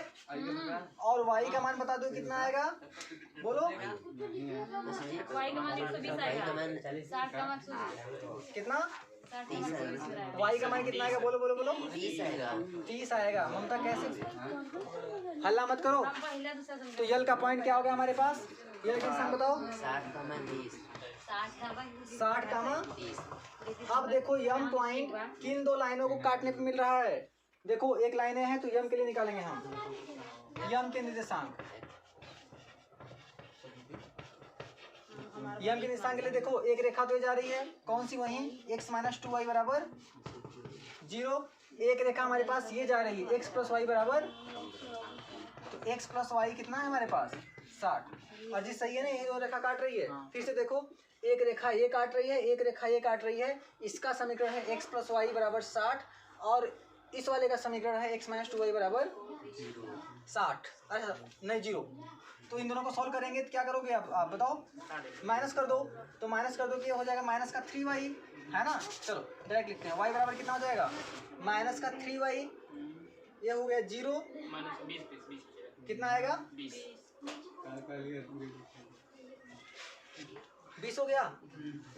Speaker 1: और y का मान बता दो कितना आएगा, बोलो
Speaker 3: y का मान 120 आएगा। 60 का मान 120।
Speaker 1: कितना?
Speaker 3: 60 का मान 120 आएगा।
Speaker 1: y का मान कितना आएगा, बोलो बोलो बोलो?
Speaker 5: 30 आएगा।
Speaker 1: 30 आएगा। ममता कैसे? हल्ला मत करो।
Speaker 3: हम पहला दूसरा समझ।
Speaker 1: तो यल का पॉइंट क्या हो गया हमारे पास? यल के निशान बताओ।
Speaker 5: 60 का मान 20
Speaker 3: 60 का मान
Speaker 1: 60 का मान
Speaker 5: 30।
Speaker 1: अब देखो यम पॉइंट किन दो लाइनों को काटने पे मिल रहा है? देखो एक लाइनें हैं तो यम के लिए निकालेंगे हम यम के निर्देशांक। यम के निर्देशांक के लिए देखो एक रेखा तो जा रही है, कौन सी? वही x - 2y बराबर 0। एक रेखा हमारे पास ये जा रही है x + y बराबर, तो x + y कितना है हमारे पास? 60। और जी सही है ना, ये दो रेखा काट रही है। फिर से देखो एक रेखा ये काट रही है, एक रेखा ये काट रही है। इसका समीकरण है x + y बराबर 60 और इस वाले का समीकरण है x - 2y बराबर 60। अच्छा नहीं 0। तो इन दोनों को सॉल्व करेंगे तो क्या करोगे आप बताओ? माइनस कर दो। तो माइनस कर दो कि ये हो जाएगा -3y, है ना? चलो डायरेक्ट लिखते हैं। y बराबर कितना हो जाएगा? -3y। ये हो गया 0। कितना आएगा? 20 हो गया।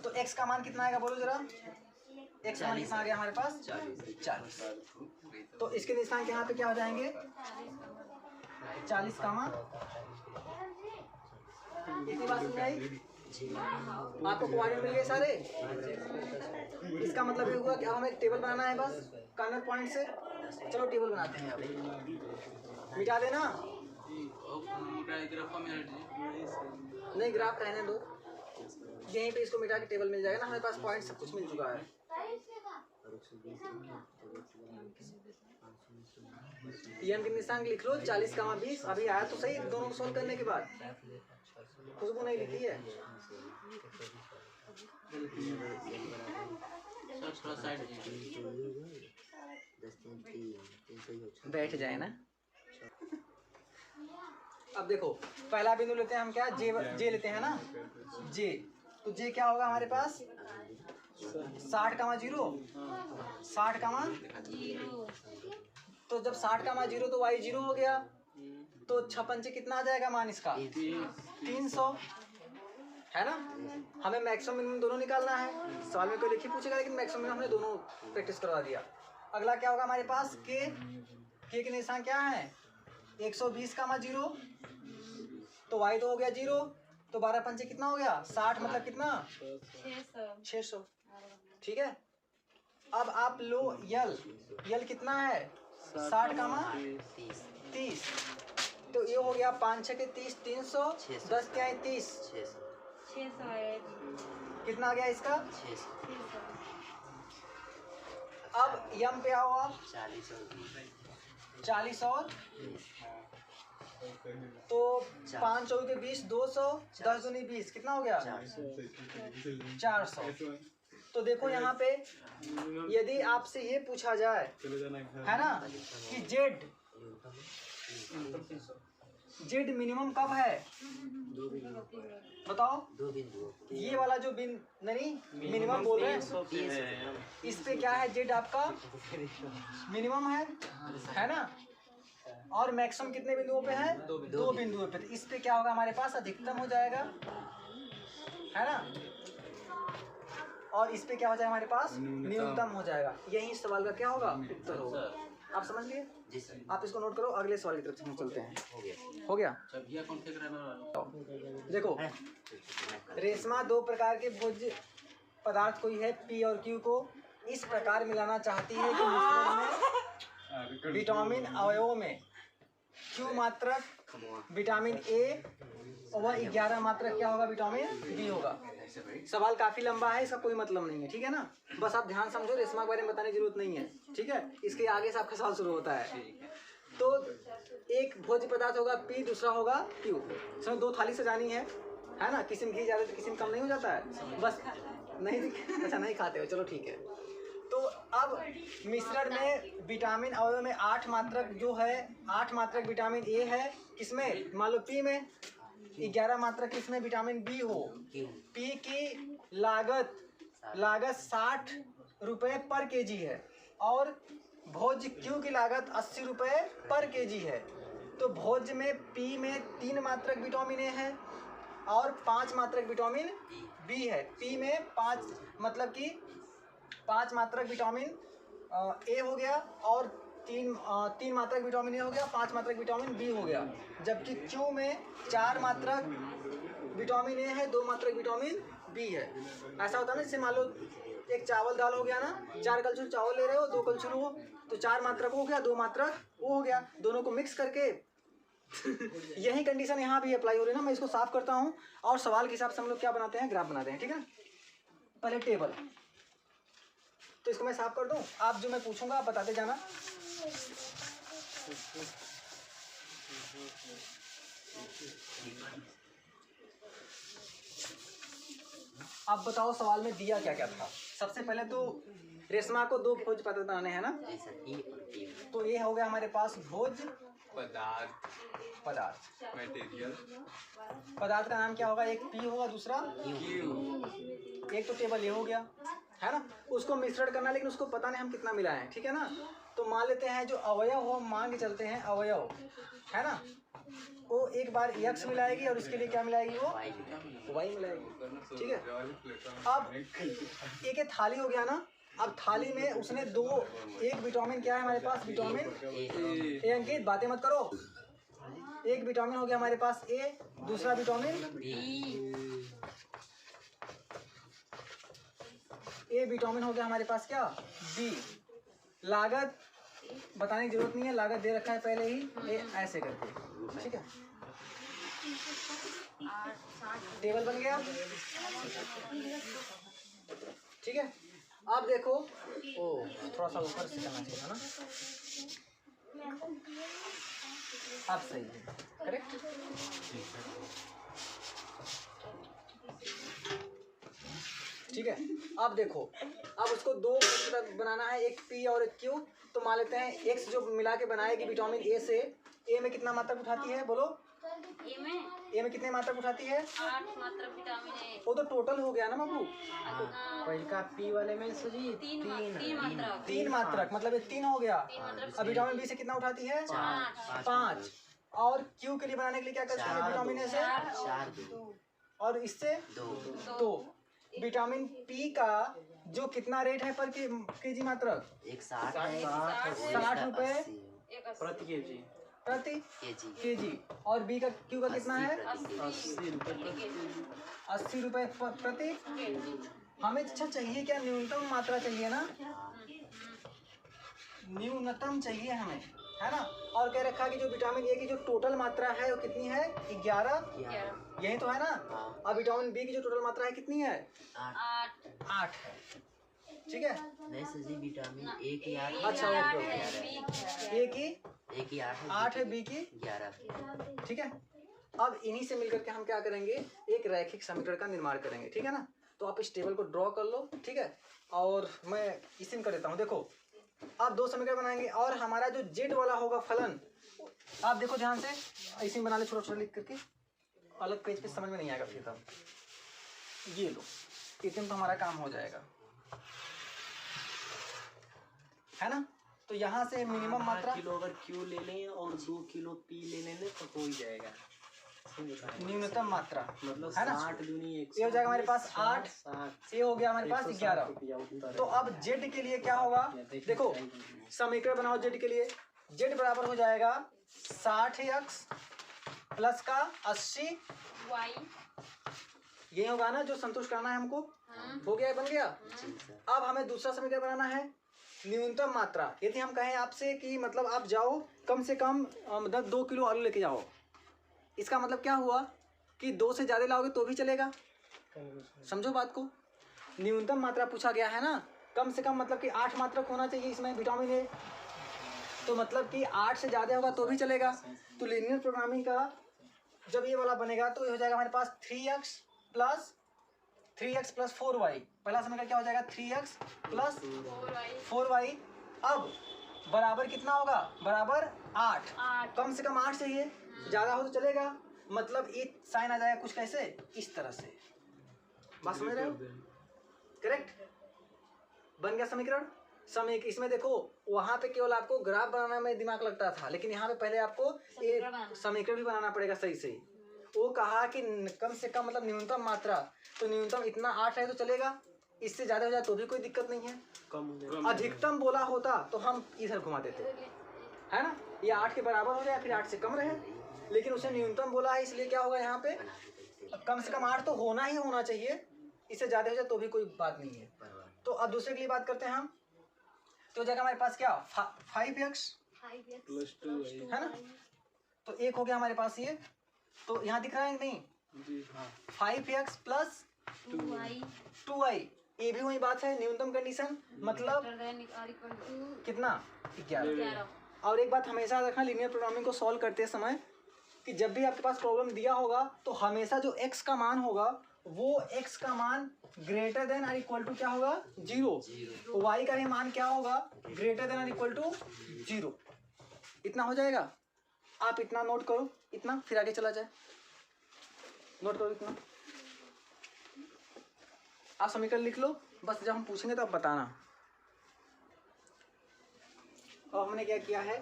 Speaker 1: तो x का मान कितना आएगा, बोलो जरा? x का मान कितना आ गया हमारे पास? 40। तो इसके निशान के यहाँ पे क्या हो जाएंगे? 40 का मान। इतनी बात समझ आई? आपको कोऑर्डिनेट मिल गए सारे? इसका मतलब ये हुआ कि अब हमें एक टेबल बनाना है बस कॉर्नर पॉइंट से। चलो टेबल बनाते हैं। अब मिटा देना। नहीं ग्राफ रहने दो, यहीं पे इसको मिटा के टेबल मिल जाएगा ना। हमारे पास पॉइंट सब कुछ मिल चुका है। यम के निशान लिख लो 40 का मान 20। अभी आया तो सही दोनों को सोल्व करने के बाद। खुशबू नहीं लिखी है? बैठ जाए ना। अब देखो पहला बिंदु लेते हैं हम, क्या? जे लेते हैं ना, जे। तो जे क्या होगा हमारे पास? 60 का मान 0, 60 का मान
Speaker 3: 0।
Speaker 1: तो जब 60 का मान 0 तो y 0 हो गया। तो 56 कितना आ जाएगा मान इसका? 300, है ना? हमें मैक्सिमम मिनिमम दोनों निकालना है। सवाल में कोई लिखी पूछेगा, लेकिन मैक्सिमम हमने दोनों प्रैक्टिस करवा दिया। अगला क्या होगा हमारे पास? के के निशान क्या है? 120 का मान 0, तो y तो हो गया 0। तो 12 पंचे कितना हो गया? 60, मतलब कितना? 600। ठीक है। अब आप लो यल कितना है? 60 का मान 30। तो ये हो गया 5 6 के 30, 300, 10 क्या है 30,
Speaker 3: 600 है।
Speaker 1: कितना आ गया इसका?
Speaker 5: 600।
Speaker 1: अब यम पे आओ आप। 40 और तो 5 चौके 20, 200, 10 दूनी 20, कितना हो गया? 400। तो देखो यहाँ पे यदि आपसे ये पूछा जाए, है ना, कि जेड मिनिमम कब है? बताओ।
Speaker 5: 2 बिंदु।
Speaker 1: ये वाला जो नहीं मिनिमम बोल रहे हैं, इस पे क्या है? जेड आपका मिनिमम है ना? और मैक्सिमम कितने बिंदुओं पे है? 2 बिंदुओं पे। तो इस पे क्या होगा हमारे पास? अधिकतम हो जाएगा, है ना? और इस पे क्या हो जाएगा हमारे पास? न्यूनतम हो जाएगा। यही इस सवाल का क्या होगा? उत्तर होगा। आप समझ लिए? आप इसको नोट करो, अगले सवाल की तरफ हम चलते हैं। हो गया? देखो रेशमा 2 प्रकार के भुज पदार्थ कोई है P और Q को इस प्रकार मिलाना चाहती है कि मिश्रण में विटामिन अवयवों में Q मात्रक विटामिन A और 11 मात्रक क्या होगा, विटामिन B होगा। सवाल काफी लंबा है, इसका कोई मतलब नहीं है, ठीक है ना। बस आप ध्यान समझो, रेशमा के बारे में बताने की जरूरत नहीं है, ठीक है। इसके आगे से आपका सवाल शुरू होता है। तो एक भोज्य पदार्थ होगा P, दूसरा होगा Q। इसमें 2 थाली सजानी है ना। किसी में घी ज्यादा तो किसी में कम नहीं हो जाता है, बस नहीं अच्छा नहीं खाते हो, चलो ठीक है। तो अब मिश्रण में विटामिन अवयव में 8 मात्रक जो है, 8 मात्रक विटामिन A है किसमें, मान लो P में, 11 मात्रक किसमें, विटामिन B हो। P की लागत 60 रुपये पर केजी है और भोज्य Q की लागत 80 रुपये पर केजी है। तो भोज्य में P में 3 मात्रक विटामिन A है और 5 मात्रक विटामिन B है। P में 5 मतलब कि 5 मात्रक विटामिन A हो गया और 3 मात्रक विटामिन A हो गया, 5 मात्रक विटामिन B हो गया। जबकि Q में 4 मात्रक विटामिन A है, 2 मात्रक विटामिन B है। ऐसा होता है ना, जैसे मान लो एक चावल दाल हो गया ना, 4 कलछुल चावल ले रहे हो, 2 कलछुल हो, तो 4 मात्रक हो गया, 2 मात्रक वो हो गया, दोनों को मिक्स करके यही कंडीशन यहाँ भी अप्लाई हो रही है ना। मैं इसको साफ करता हूँ और सवाल के हिसाब से हम लोग क्या बनाते हैं, ग्राफ बनाते हैं, ठीक है। पहले टेबल, तो इसको मैं साफ कर दूं, आप जो मैं पूछूंगा आप बताते जाना। अब बताओ सवाल में दिया क्या क्या था। सबसे पहले तो रेशमा को 2 भोज्य पदार्थ बनाने हैं ना, तो ये हो गया हमारे पास भोज्य पदार्थ।
Speaker 2: मटेरियल
Speaker 1: पदार्थ का नाम क्या होगा, एक P होगा, दूसरा एक तो टेबल ये हो गया है ना। उसको मिश्रण करना, लेकिन उसको पता नहीं हम कितना मिलाएं, ठीक है ना। तो मान लेते हैं जो अवयव हो, मान के चलते हैं अवयव है ना, वो एक बार X मिलाएगी और उसके लिए क्या मिलाएगी, वो Y मिलाएगी, ठीक है। अब एक थाली हो गया ना, अब थाली में उसने एक विटामिन क्या है हमारे पास, विटामिन A। अंकित बातें मत करो। एक विटामिन हो गया हमारे पास A, दूसरा विटामिन A विटामिन हो गया हमारे पास क्या, B। लागत बताने की जरूरत नहीं है, लागत दे रखा है पहले ही, ऐसे करके, ठीक है। टेबल बन गया, ठीक है। अब देखो, थोड़ा सा ऊपर से करना चाहिए था ना, अब सही है, करेक्ट। ठीक है। अब देखो, अब उसको 2 बनाना है, एक P और एक Q। तो मान लेते हैं X जो मिला के बनाएगी विटामिन A से, A में कितना मात्रक उठाती है, बोलो। A में कितने मात्रक उठाती है,
Speaker 3: 8 मात्रक विटामिन A।
Speaker 1: वो तो टोटल हो गया ना बाबू।
Speaker 4: पहले P वाले में सुजी
Speaker 1: 3 मात्रक मतलब ये 3 हो गया। अब विटामिन B से कितना उठाती है, 5। और Q के लिए बनाने के लिए क्या करती है, विटामिन A से
Speaker 5: 4
Speaker 1: और इससे 2। विटामिन P का जो कितना रेट है पर केजी मात्रक, 60 रुपए
Speaker 4: प्रति केजी
Speaker 1: प्रति केजी। और B का Q का कितना है, 80 रुपए प्रति। हमें अच्छा चाहिए क्या, न्यूनतम मात्रा चाहिए ना, न्यूनतम चाहिए हमें, है ना। और कह रखा कि जो विटामिन A की जो टोटल मात्रा है वो कितनी है, 11, यही तो है ना। अब विटामिन B की जो टोटल मात्रा है कितनी है, 8 है, ठीक है।
Speaker 5: विटामिन A की 8,
Speaker 1: अच्छा ओके, A की 8 है, B की
Speaker 5: 11,
Speaker 1: ठीक है। अब इन्हीं से मिलकर के हम क्या करेंगे, एक रैखिक समीकरण का निर्माण करेंगे, ठीक है ना। तो आप इस टेबल को ड्रॉ कर लो, ठीक है। और मैं इसी में कर देता हूँ। देखो आप 2 समीकरण बनाएंगे और हमारा जो Z वाला होगा फलन, आप देखो ध्यान से, इसी में बना ले, छोटा छोटा लिख करके, अलग पेज पे समझ में नहीं आएगा फिर तब। ये लो, इतने में तो हमारा काम हो जाएगा, है ना। तो यहाँ से मिनिमम मात्रा,
Speaker 4: किलो अगर Q ले लें और 2 किलो P ले लें तो हो ही जाएगा।
Speaker 1: न्यूनतम मात्रा
Speaker 4: मतलब
Speaker 1: है ना,
Speaker 4: 60 दूनी 100,
Speaker 1: ये हो जाएगा हमारे पास 8, ये हो गया हमारे पास 11। तो अब Z के लिए क्या होगा, देखो समीकरण बनाओ Z के लिए। Z बराबर हो जाएगा 60x प्लस का 80
Speaker 3: Y
Speaker 1: यही होगा ना जो संतुष्ट करना है हमको। हो गया, बन गया। अब हमें दूसरा समीकरण बनाना है, न्यूनतम मात्रा। यदि हम कहें आपसे कि मतलब आप जाओ कम से कम मतलब 2 किलो आलू लेके जाओ, इसका मतलब क्या हुआ कि 2 से ज़्यादा लाओगे तो भी चलेगा। समझो बात को, न्यूनतम मात्रा पूछा गया है ना, कम से कम मतलब कि 8 मात्रक होना चाहिए इसमें विटामिन ए, तो मतलब कि 8 से ज़्यादा होगा तो भी चलेगा। तो लीनियर प्रोग्रामिंग का जब ये वाला बनेगा तो ये हो जाएगा हमारे पास 3x प्लस 4y। पहला समीकरण क्या हो जाएगा 3x प्लस 4y। अब बराबर कितना होगा, बराबर 8। कम से कम 8 चाहिए, ज़्यादा हो तो चलेगा, मतलब एक साइन आ जाएगा कुछ कैसे, इस तरह से। बात समझ रहे हो? करेक्ट, बन गया समीकरण। इसमें देखो वहाँ पे केवल आपको ग्राफ बनाना में दिमाग लगता था, लेकिन यहाँ पे पहले आपको एक समीकरण भी बनाना पड़ेगा सही से। वो कहा कि कम से कम मतलब न्यूनतम मात्रा, तो न्यूनतम इतना 8 है तो चलेगा, इससे ज़्यादा हो जाए तो भी कोई दिक्कत नहीं है। अधिकतम बोला होता तो हम इधर घुमा देते, है ना, ये 8 के बराबर हो जाए फिर 8 से कम रहे, लेकिन उसने न्यूनतम बोला है इसलिए क्या होगा यहाँ पे कम से कम 8 तो होना ही होना चाहिए, इससे ज़्यादा हो जाए तो भी कोई बात नहीं है। तो अब दूसरे के लिए बात करते हैं हम, तो जगह हमारे पास क्या 5x
Speaker 4: प्लस 2
Speaker 1: है ना, तो एक हो गया हमारे पास ये, तो यहाँ दिख रहा है नहीं, 5x प्लस 2y, ये भी वही बात है, न्यूनतम कंडीशन मतलब कितना 11। और एक बात हमेशा रखना लीनियर प्रोग्रामिंग को सॉल्व करते समय कि जब भी आपके पास प्रॉब्लम दिया होगा तो हमेशा जो x का मान होगा वो x का मान ग्रेटर देन और इक्वल टू क्या होगा 0, y का भी मान क्या होगा ग्रेटर देन और इक्वल टू 0। इतना हो जाएगा, आप इतना नोट करो, इतना फिर आगे चला जाए, नोट करो इतना, आप समीकरण लिख लो, बस जब हम पूछेंगे तो आप बताना। और हमने क्या किया है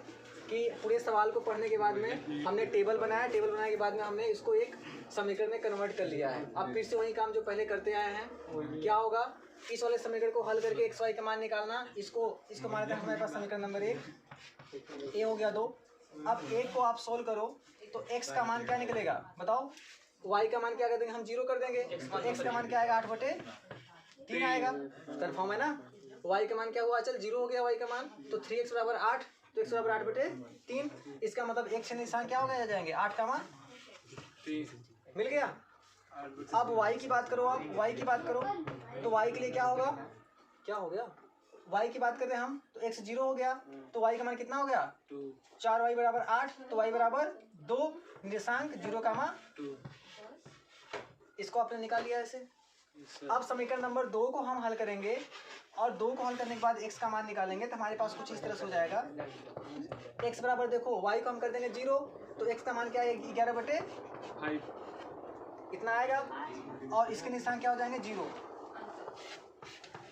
Speaker 1: कि पूरे सवाल को पढ़ने के बाद में हमने टेबल बनाया, टेबल बनाने के बाद में हमने इसको एक समीकरण में कन्वर्ट कर लिया है। अब फिर से वही काम जो पहले करते आए हैं, क्या होगा इस वाले समीकरण को हल करके x y का मान निकालना, इसको मान लेते हैं हमारे पास समीकरण नंबर 1, ए हो गया 2। अब 1 को आप सोल्व करो तो x का मान क्या निकलेगा बताओ, y का मान क्या कर देंगे हम 0 कर देंगे, और x का मान क्या आएगा 8/3 आएगा, कन्फर्म है ना। y का मान क्या हुआ, चल 0 हो गया y का मान, तो 3x बराबर 8, तो x बराबर 8/3, इसका मतलब x से निशान क्या हो गया जाएंगे 8 का मान मिल गया। अब y की बात करो, आप y की बात करो तो y के लिए क्या होगा, क्या हो गया y की बात करते हैं हम, तो x 0 हो गया, तो y का मान कितना हो गया 4y बराबर 8, तो y बराबर 2, निर्देशांक 0, 2। इसको आपने निकाल लिया ऐसे। अब समीकरण नंबर 2 को हम हल करेंगे और 2 को हल करने के बाद x का मान निकालेंगे, तो हमारे पास कुछ इस तरह से हो जाएगा। x बराबर देखो y को हम कर देंगे 0, तो x का मान क्या है 11/5 इतना आएगा, और इसके निशान क्या हो जाएंगे 0।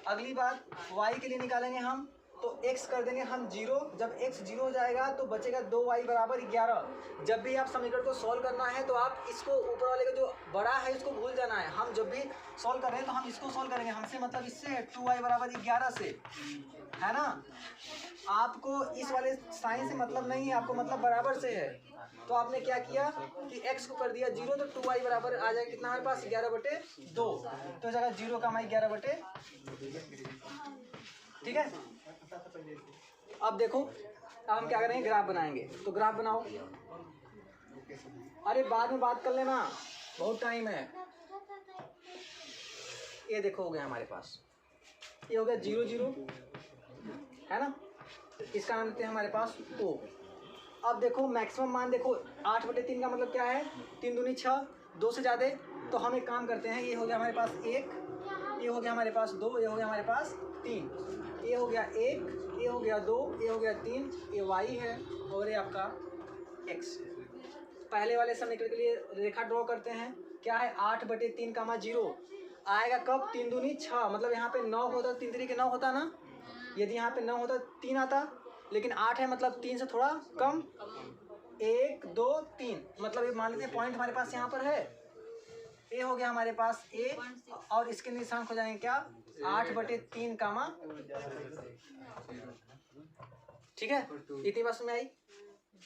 Speaker 1: अगली बात y के लिए निकालेंगे हम, तो x कर देंगे हम 0, जब x 0 हो जाएगा तो बचेगा 2y बराबर 11। जब भी आप समीकरण को सॉल्व करना है तो आप इसको ऊपर वाले का जो बड़ा है इसको भूल जाना है। हम जब भी सॉल्व कर रहे हैं तो हम इसको सॉल्व करेंगे, हमसे मतलब इससे है 2y बराबर 11 से, है ना। आपको इस वाले साइन से मतलब नहीं है, आपको मतलब बराबर से है। तो आपने क्या किया कि x को कर दिया 0, तो 2y बराबर आ जाएगा कितना हमारे पास 11/2, तो जगह 0 का मान 11/, ठीक है। अब देखो, अब हम क्या करेंगे ग्राफ बनाएंगे, तो ग्राफ बनाओ। अरे बाद में बात कर लेना, बहुत टाइम है। ये देखो हो गया हमारे पास, ये हो गया 0 0, है ना, इसका नाम देते हैं हमारे पास O। अब देखो मैक्सिमम मान देखो 8/3 का मतलब क्या है 3 दूनी 6, 2 से ज़्यादा, तो हम एक काम करते हैं, ये हो गया हमारे पास 1, ये हो गया हमारे पास 2, ये हो गया हमारे पास 3, ये हो गया 1, ये हो गया 2, ये हो गया 3, ये y है और ये आपका x। पहले वाले समीकरण के लिए रेखा ड्रॉ करते हैं, क्या है 8/3 का 0 आएगा कब 3 दूनी 6, मतलब यहाँ पे 9 होता 3 3 के 9 होता ना, यदि यहाँ पे 9 होता 3 आता, लेकिन 8 है मतलब 3 से थोड़ा कम, 1 2 3, मतलब ये मान लेते हैं पॉइंट हमारे पास यहाँ पर है, ये हो गया हमारे पास a, और इसके निशान हो जाएंगे क्या 8/3, ठीक है। इतनी बात में आई।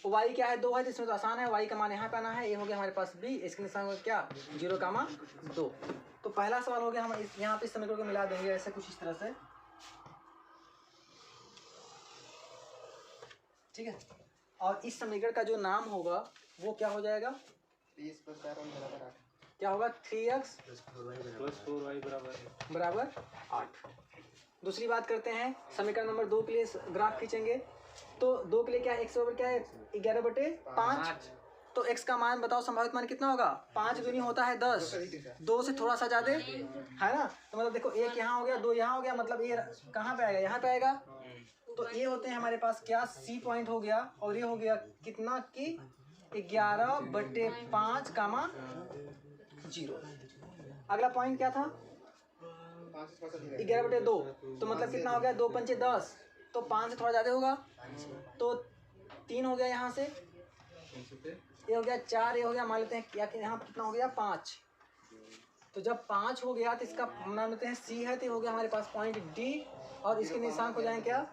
Speaker 1: y क्या है 2 है, जिसमें तो आसान है, y का मान यहाँ पे आना है, ये हो गया हमारे पास b, इसके निशान क्या 0, 2। तो पहला सवाल हो गया, हम यहाँ पे इस समीकरण को मिला देंगे ऐसे कुछ इस तरह से, ठीक है। और इस समीकरण का जो नाम होगा वो क्या हो जाएगा,
Speaker 2: 30 + 4 बराबर 8।
Speaker 1: क्या होगा 3x
Speaker 4: प्लस 4y
Speaker 1: बराबर 8। दूसरी बात करते हैं, समीकरण नंबर 2 के लिए ग्राफ खींचेंगे। तो 2 के लिए क्या है, x बराबर क्या है 11/5। तो x का मान बताओ, संभावित मान कितना होगा, 5 दूनी होता है 10, 2 से थोड़ा सा ज़्यादा है ना। तो मतलब देखो 1 यहाँ हो गया, 2 यहाँ हो गया, मतलब ये कहाँ पे आएगा, यहाँ पे आएगा। तो ये होते हैं हमारे पास क्या, C पॉइंट हो गया, और ये हो गया कितना कि 11/5 कामा 0। अगला पॉइंट क्या था 11/2, तो मतलब कितना हो गया 2 पंचे 10, तो 5 से थोड़ा ज़्यादा होगा, तो 3 हो गया यहाँ से, ये हो गया 4, ये हो गया, मान लेते हैं क्या कि यहाँ कितना हो गया 5। तो जब 5 हो गया तो इसका मान लेते हैं C है, तो हो गया हमारे पास पॉइंट D, और इसके निशान हो जाएंगे क्या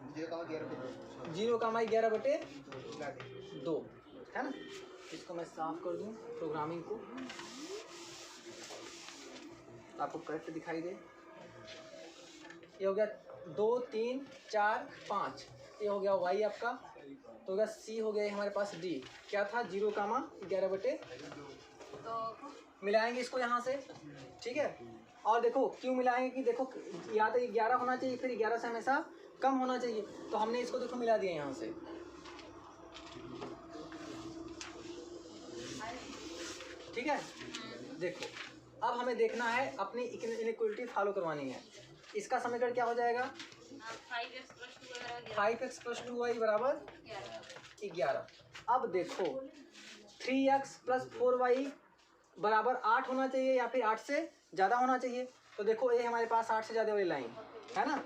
Speaker 1: 0,11/2 है ना। इसको मैं साफ कर दूँ प्रोग्रामिंग को, आपको करेक्ट दिखाई दे। ये हो गया 2 3 4 5, ये हो गया y आपका, तो हो गया C, हो गया हमारे पास D, क्या था 0,11/2। मिलाएंगे इसको यहाँ से, ठीक है। और देखो क्यों मिलाएंगे कि देखो या तो 11 होना चाहिए, फिर 11 से हमेशा कम होना चाहिए, तो हमने इसको देखो मिला दिया यहाँ से, ठीक है। देखो अब हमें देखना है अपनी इनइक्वालिटी फॉलो करवानी है। इसका समीकरण क्या हो जाएगा 5x + 2y बराबर 11। अब देखो 3x + 4y बराबर 8 होना चाहिए या फिर 8 से ज़्यादा होना चाहिए। तो देखो ये हमारे पास 8 से ज़्यादा वाली लाइन है ना,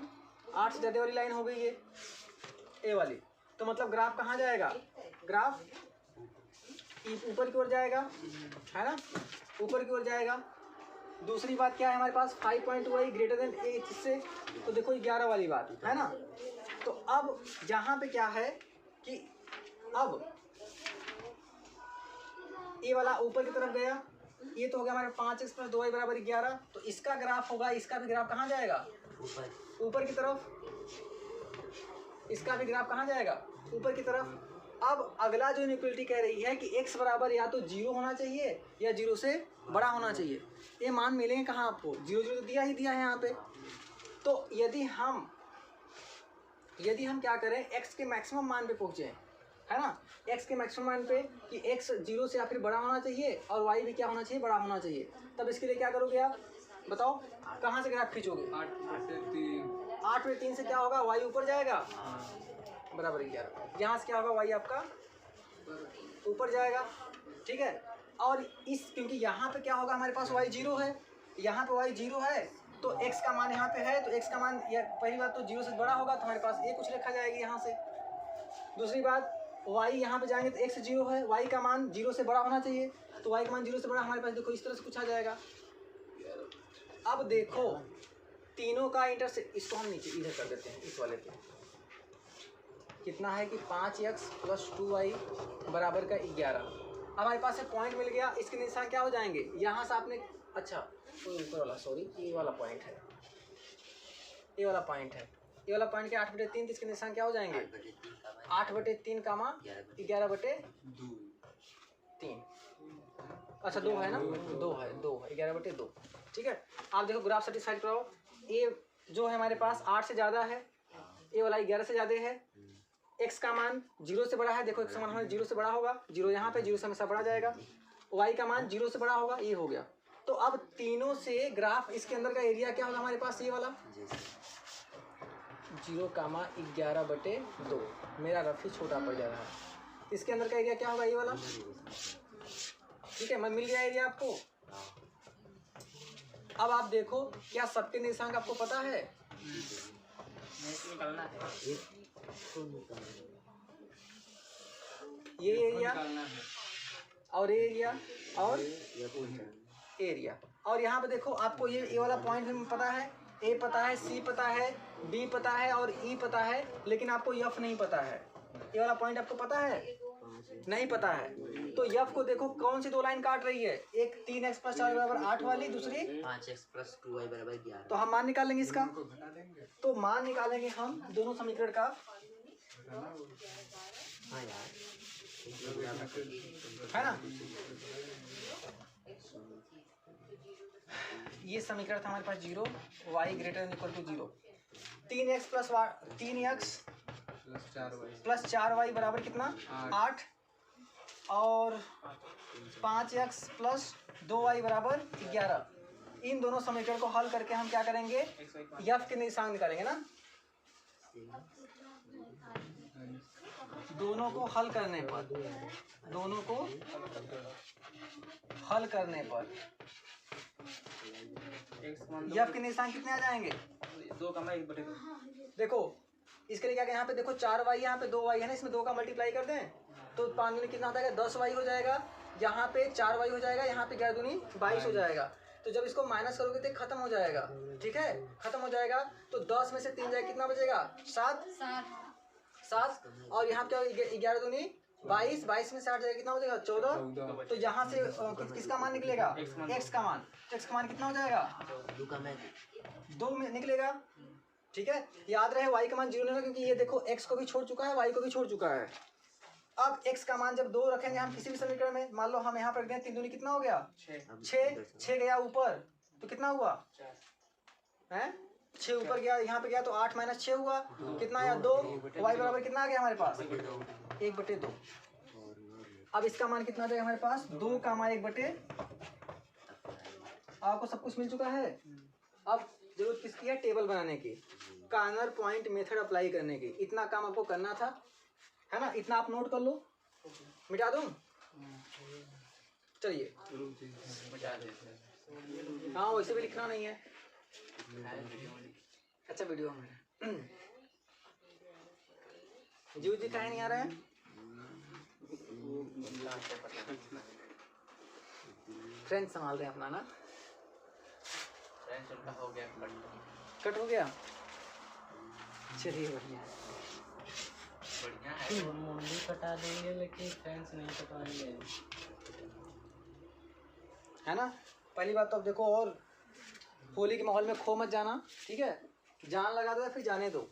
Speaker 1: 8 से ज़्यादा वाली लाइन हो गई ये वाली। तो मतलब ग्राफ कहाँ जाएगा, ग्राफ ऊपर की ओर जाएगा, है ना, ऊपर की ओर जाएगा। दूसरी बात क्या है हमारे पास 5.2y > 8 से, तो देखो 11 वाली बात है ना। तो अब यहाँ पे क्या है कि अब ये वाला ऊपर की तरफ गया, ये तो हो गया हमारे 5x + 2y बराबर 11। तो इसका ग्राफ होगा, इसका भी ग्राफ कहाँ जाएगा ऊपर की तरफ, इसका भी ग्राफ कहाँ जाएगा ऊपर की तरफ। अब अगला जो इनइक्वालिटी कह रही है कि x बराबर या तो 0 होना चाहिए या 0 से बड़ा होना चाहिए। ये मान मिलेंगे कहाँ आपको, 0 0 तो दिया ही दिया है यहाँ पे। तो यदि हम क्या करें, x के मैक्सिमम मान पे पहुँचे, है ना, x के मैक्सिमम मान पे कि x 0 से या फिर बड़ा होना चाहिए और y भी क्या होना चाहिए, बड़ा होना चाहिए। तब इसके लिए क्या करोगे आप बताओ, कहाँ से ग्राफ खींचोगे, 8/3 से क्या होगा, y ऊपर जाएगा बराबर 11। यहाँ से क्या होगा, y आपका ऊपर जाएगा, ठीक है। और इस क्योंकि यहाँ पे क्या होगा हमारे पास y 0 है, यहाँ पे y 0 है, तो x का मान यहाँ पे है, तो x का मान पहली बात तो 0 से बड़ा होगा, तो हमारे पास ये कुछ लिखा जाएगी यहाँ से। दूसरी बात y यहाँ पे जाएंगे तो x 0 है, y का मान 0 से बड़ा होना चाहिए, तो y का मान 0 से बड़ा हमारे पास देखो इस तरह से कुछ आ जाएगा। अब देखो तीनों का इंटरसेक्ट, इसको हम नीचे इधर कर देते हैं, इस वाले पे कितना है कि 5x + 2y बराबर का 11। अब हमारे पास एक पॉइंट मिल गया, इसके निशान क्या हो जाएंगे, यहाँ से आपने अच्छा तो ऊपर वाला सॉरी ये वाला पॉइंट है, ये वाला पॉइंट है, ये वाला पॉइंट के 8/3, तो इसके निशान क्या हो जाएंगे 8/3 कामा 11/3। अच्छा 2 है ना, 2 है 11/2, ठीक है। आप देखो ग्राफ सेटिस्फाइड कराओ, ये जो है हमारे पास 8 से ज़्यादा है, ये वाला 11 से ज़्यादा है, x का मान 0 से बड़ा है, देखो x का मान 0 से बड़ा होगा, 0 यहाँ पे 0 से हमेशा बढ़ा जाएगा, y का मान 0 से बड़ा होगा, ये हो गया। तो अब तीनों से ग्राफ इसके अंदर का एरिया क्या होगा हमारे पास, ये वाला 0,11/2, मेरा रफी छोटा पड़ जा रहा है, इसके अंदर का एरिया क्या होगा, ये वाला, ठीक है। मैं मिल गया एरिया आपको। अब आप देखो क्या सबके निर्देशांक आपको पता है, ये एरिया और एरिया और एरिया, और यहाँ पे देखो आपको ये वाला पॉइंट भी पता है, ए पता है, सी पता है, बी पता है और ई पता है, लेकिन आपको एफ नहीं पता है। ये वाला पॉइंट आपको पता है, नहीं पता है, तो यफ को देखो कौन सी दो लाइन काट रही है, एक 3x + 4 बराबर 8 वाली, दूसरी
Speaker 5: 5x + 2y = 11।
Speaker 1: तो हम मान निकाल लेंगे इसका, तो मान निकालेंगे हम दोनों समीकरण का,
Speaker 5: हाँ यार
Speaker 1: है ना। ये समीकरण था हमारे पास 0, y > 0, 3x + 4y बराबर कितना 8 और 5x + 2y बराबर 11। इन दोनों समीकरण को हल करके हम क्या करेंगे, यफ के निर्देशांक निकालेंगे ना। दोनों को हल करने पर यफ के निर्देशांक कितने आ जाएंगे,
Speaker 4: 2
Speaker 1: देखो इसके लिए क्या करें, यहाँ पे देखो 4y यहाँ पे 2y है ना, इसमें 2 का मल्टीप्लाई कर दें तो 5 दूनी कितना हो जाएगा 10y हो जाएगा, यहाँ पे 4y हो जाएगा, यहाँ पे 11 दूनी 22 हो जाएगा। तो जब इसको माइनस करोगे तो खत्म हो जाएगा, ठीक है, खत्म हो जाएगा। तो 10 में से 3 जाएगा, कितना बचेगा 7 और यहाँ पे 11 दूनी 22, 22 में से 8 जाएगा, कितना हो जाएगा 14। तो यहाँ से किसका मान निकलेगा, x का मान, x का मान कितना हो जाएगा 2 में निकलेगा, ठीक है। याद रहे y का मान 0 लेना, क्योंकि ये देखो x को भी छोड़ चुका है, y को भी छोड़ चुका है। अब x का मान जब 2 रखेंगे हम किसी भी समीकरण में, मान लो हम यहाँ पर रख दें 3 दूनी कितना हो गया 6 गया ऊपर, तो कितना हुआ है 6 ऊपर गया, यहाँ पे गया तो 8 - 6 हुआ, कितना आया 2, y बराबर कितना आ गया हमारे पास 1/2। अब इसका मान कितना आ जाएगा हमारे पास 2 का मान 1/, आपको सब कुछ मिल चुका है। अब जरूरत किसकी है, टेबल बनाने की, कार्नर पॉइंट मेथड अप्लाई करने की। इतना काम आपको करना था, है ना, इतना आप नोट कर लो, मिटा दूं, चलिए। हाँ वैसे भी लिखना नहीं है, अच्छा वीडियो में जी काहे नहीं आ रहा है, फ्रेंड संभाल रहे हैं अपना ना, कट हो गया, चलिए बढ़िया
Speaker 4: मुंडी कटा देंगे लेकिन फैंस नहीं कटाएंगे,
Speaker 1: है ना। पहली बात तो अब देखो, और होली के माहौल में खो मत जाना, ठीक है, जान लगा दो या फिर जाने दो,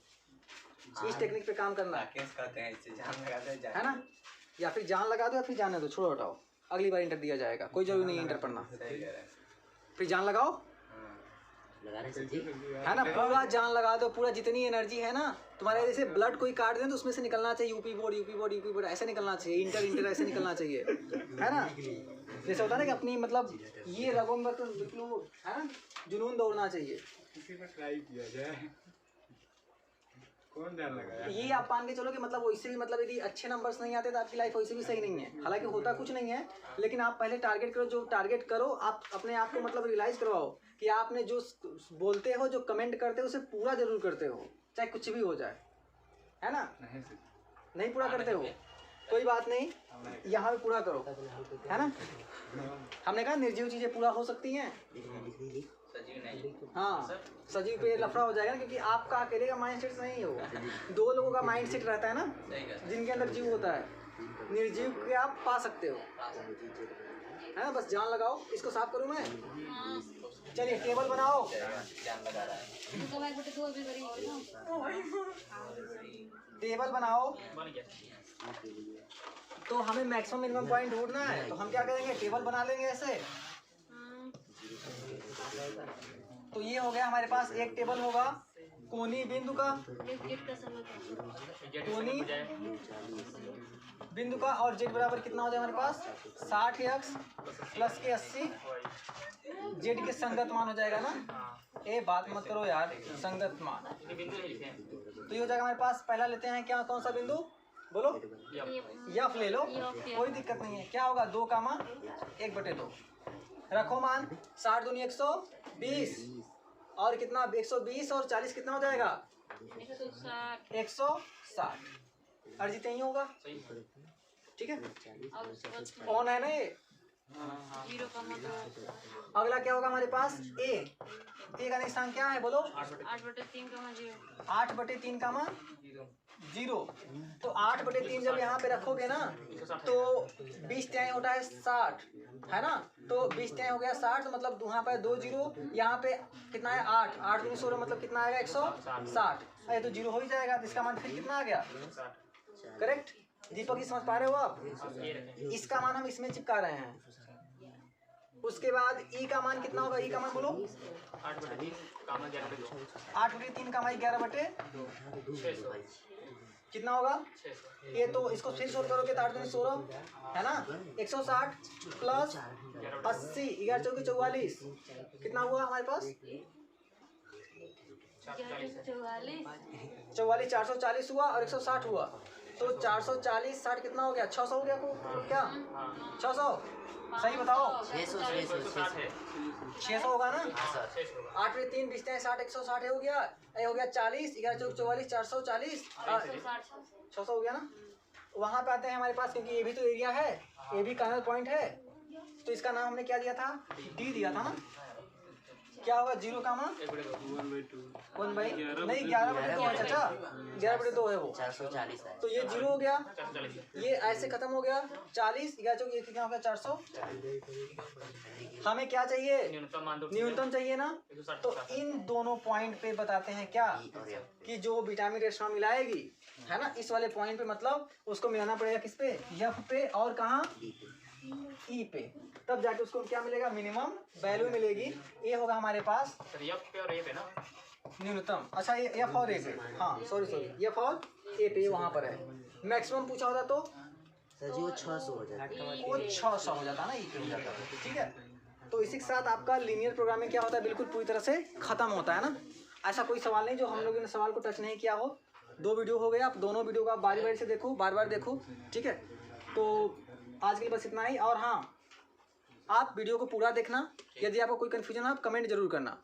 Speaker 1: इस टेक्निक पे काम करना है ना, या फिर जान लगा दो या फिर जाने दो, छोड़ो हटाओ, अगली बार इंटर दिया जाएगा, कोई जरूरी नहीं इंटर पढ़ना, फिर जान लगाओ,
Speaker 5: लगा रहे सर जी,
Speaker 1: है ना, पूरा जान लगा दो, पूरा जितनी एनर्जी है ना तुम्हारे, जैसे ब्लड कोई काट दें तो उसमें से निकलना चाहिए यूपी बोर्ड ऐसे निकलना चाहिए, इंटर ऐसे निकलना चाहिए, है ना। जैसे होता है ना कि अपनी मतलब ये रगों में तो है ना जुनून दौड़ना चाहिए,
Speaker 2: ट्राई किया जाए, कौन ध्यान लगाया।
Speaker 1: ये आप मान के चलो कि मतलब वैसे भी मतलब यदि अच्छे नंबर्स नहीं आते तो आपकी लाइफ वैसे भी सही नहीं है, हालांकि होता कुछ नहीं है, लेकिन आप पहले टारगेट करो, जो टारगेट करो आप अपने आप को मतलब रियलाइज करवाओ कि आपने जो बोलते हो, जो कमेंट करते हो उसे पूरा जरूर करते हो, चाहे कुछ भी हो जाए, है ना। नहीं पूरा करते हो कोई बात नहीं, यहाँ भी पूरा करो, है ना। हमने कहा निर्जीव चीजें पूरा हो सकती हैं, हाँ सजीव पे लफड़ा हो जाएगा, क्योंकि आपका अकेले का माइंड सेट नहीं होगा, 2 लोगों का माइंड सेट रहता है ना, जिनके अंदर जीव होता है, निर्जीव के आप पा सकते हो, है ना। बस जान लगाओ, इसको साफ करूँ मैं, चलिए टेबल बनाओ, टेबल बनाओ, तो हमें मैक्सिमम मिनिमम पॉइंट ढूंढना है, तो हम क्या करेंगे, टेबल बना लेंगे ऐसे। तो ये हो गया हमारे पास, एक टेबल होगा कोनी बिंदु का, कोनी बिंदु का, और जेड बराबर कितना हो जाए हमारे पास 60x + के 80, जेड के संगत मान हो जाएगा ना, ए बात मत करो यार, संगत मान, तो ये हो जाएगा हमारे पास। पहला लेते हैं क्या, कौन सा बिंदु बोलो, यफ ले लो, कोई दिक्कत नहीं है, क्या होगा 2 का मान 1/2, रखो मान, 60 दूनी 120, और कितना 120 और 40 कितना हो जाएगा 160, अर्जित यही होगा, ठीक है, ऑन है ना ये,
Speaker 3: जीरो कमा दो
Speaker 1: अगला क्या होगा हमारे पास ए का निशान क्या है बोलो
Speaker 3: 8/3 कमा 0
Speaker 1: 8/3 का मान 0। तो 8/3 जब यहाँ पे रखोगे ना तो 20 टाइम होता है 60 है ना। तो 20 टाइम हो गया 60 तो मतलब वहाँ पे 2 जीरो, यहाँ पे कितना है 8 8 दूनी 16 मतलब कितना आएगा 160। अरे तो जीरो हो ही जाएगा, तो इसका मान फिर कितना आ गया करेक्ट। दीपक जी समझ पा रहे हो आप? इसका मान हम इसमें चिपका रहे हैं। उसके बाद ई का मान कितना होगा, ई का मान बोलो
Speaker 2: 8/3 कामा 11/2
Speaker 1: 8/3 का मान 11/6 कितना होगा ये। तो इसको फिर सोल्व करोगे तो 8 दूनी 16 है ना, 160 प्लस 80 11 चौकी 44 कितना हुआ हमारे पास 44 440 हुआ और 160 हुआ। तो 440 60 कितना हो गया 600 हो गया क्या 600 सही बताओ 600 होगा ना। 8/3 20 60 160 हो गया, ये हो गया 40 11 चौक 44 440 600 हो गया ना। वहाँ पे आते हैं हमारे पास, क्योंकि ये भी तो एरिया है, ये भी कार्नर पॉइंट है, तो इसका नाम हमने क्या दिया था डी दिया था ना। क्या होगा 0 का मान 1 बाई नहीं 11/2 है चाचा, 11/2 है वो
Speaker 5: 440 है।
Speaker 1: तो ये 0 हो गया, ये ऐसे खत्म हो गया 40 11 चौक ये कितना हो गया 400। हमें क्या चाहिए न्यूनतम चाहिए ना। तो इन दोनों पॉइंट पे बताते हैं क्या कि जो विटामिन रेशमा मिलाएगी है ना इस वाले पॉइंट पे, मतलब उसको मिलाना पड़ेगा किस पे एफ पे और कहाँ ई पे, तब जाके उसको क्या मिलेगा मिनिमम वैल्यू मिलेगी। ये होगा हमारे पास न्यूनतम। अच्छा ये एफ और ए पे, हाँ सॉरी एफ और ए पे वहाँ पर है। मैक्सिमम पूछा होता तो
Speaker 5: सर जी वो 600 हो जाता है।
Speaker 1: वो 600 हो जाता ना, ई पे हो जाता है। ठीक है, तो इसी के साथ आपका लीनियर प्रोग्रामिंग क्या होता है बिल्कुल पूरी तरह से खत्म होता है ना। ऐसा कोई सवाल नहीं जो हम लोगों ने सवाल को टच नहीं किया हो। 2 वीडियो हो गए, आप दोनों वीडियो को आप बारी बारी से देखो, बार बार देखो। ठीक है, तो आज के लिए बस इतना ही। और हाँ, आप वीडियो को पूरा देखना, यदि आपको कोई कन्फ्यूजन है आप कमेंट जरूर करना।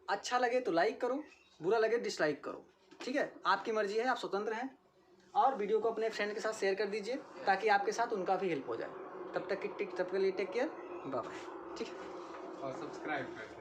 Speaker 1: अच्छा लगे तो लाइक करो, बुरा लगे डिसलाइक करो। ठीक है, आपकी मर्जी है, आप स्वतंत्र हैं। और वीडियो को अपने फ्रेंड के साथ शेयर कर दीजिए ताकि आपके साथ उनका भी हेल्प हो जाए। तब के लिए टेक केयर, बाय बाय। ठीक है,
Speaker 2: और सब्सक्राइब कर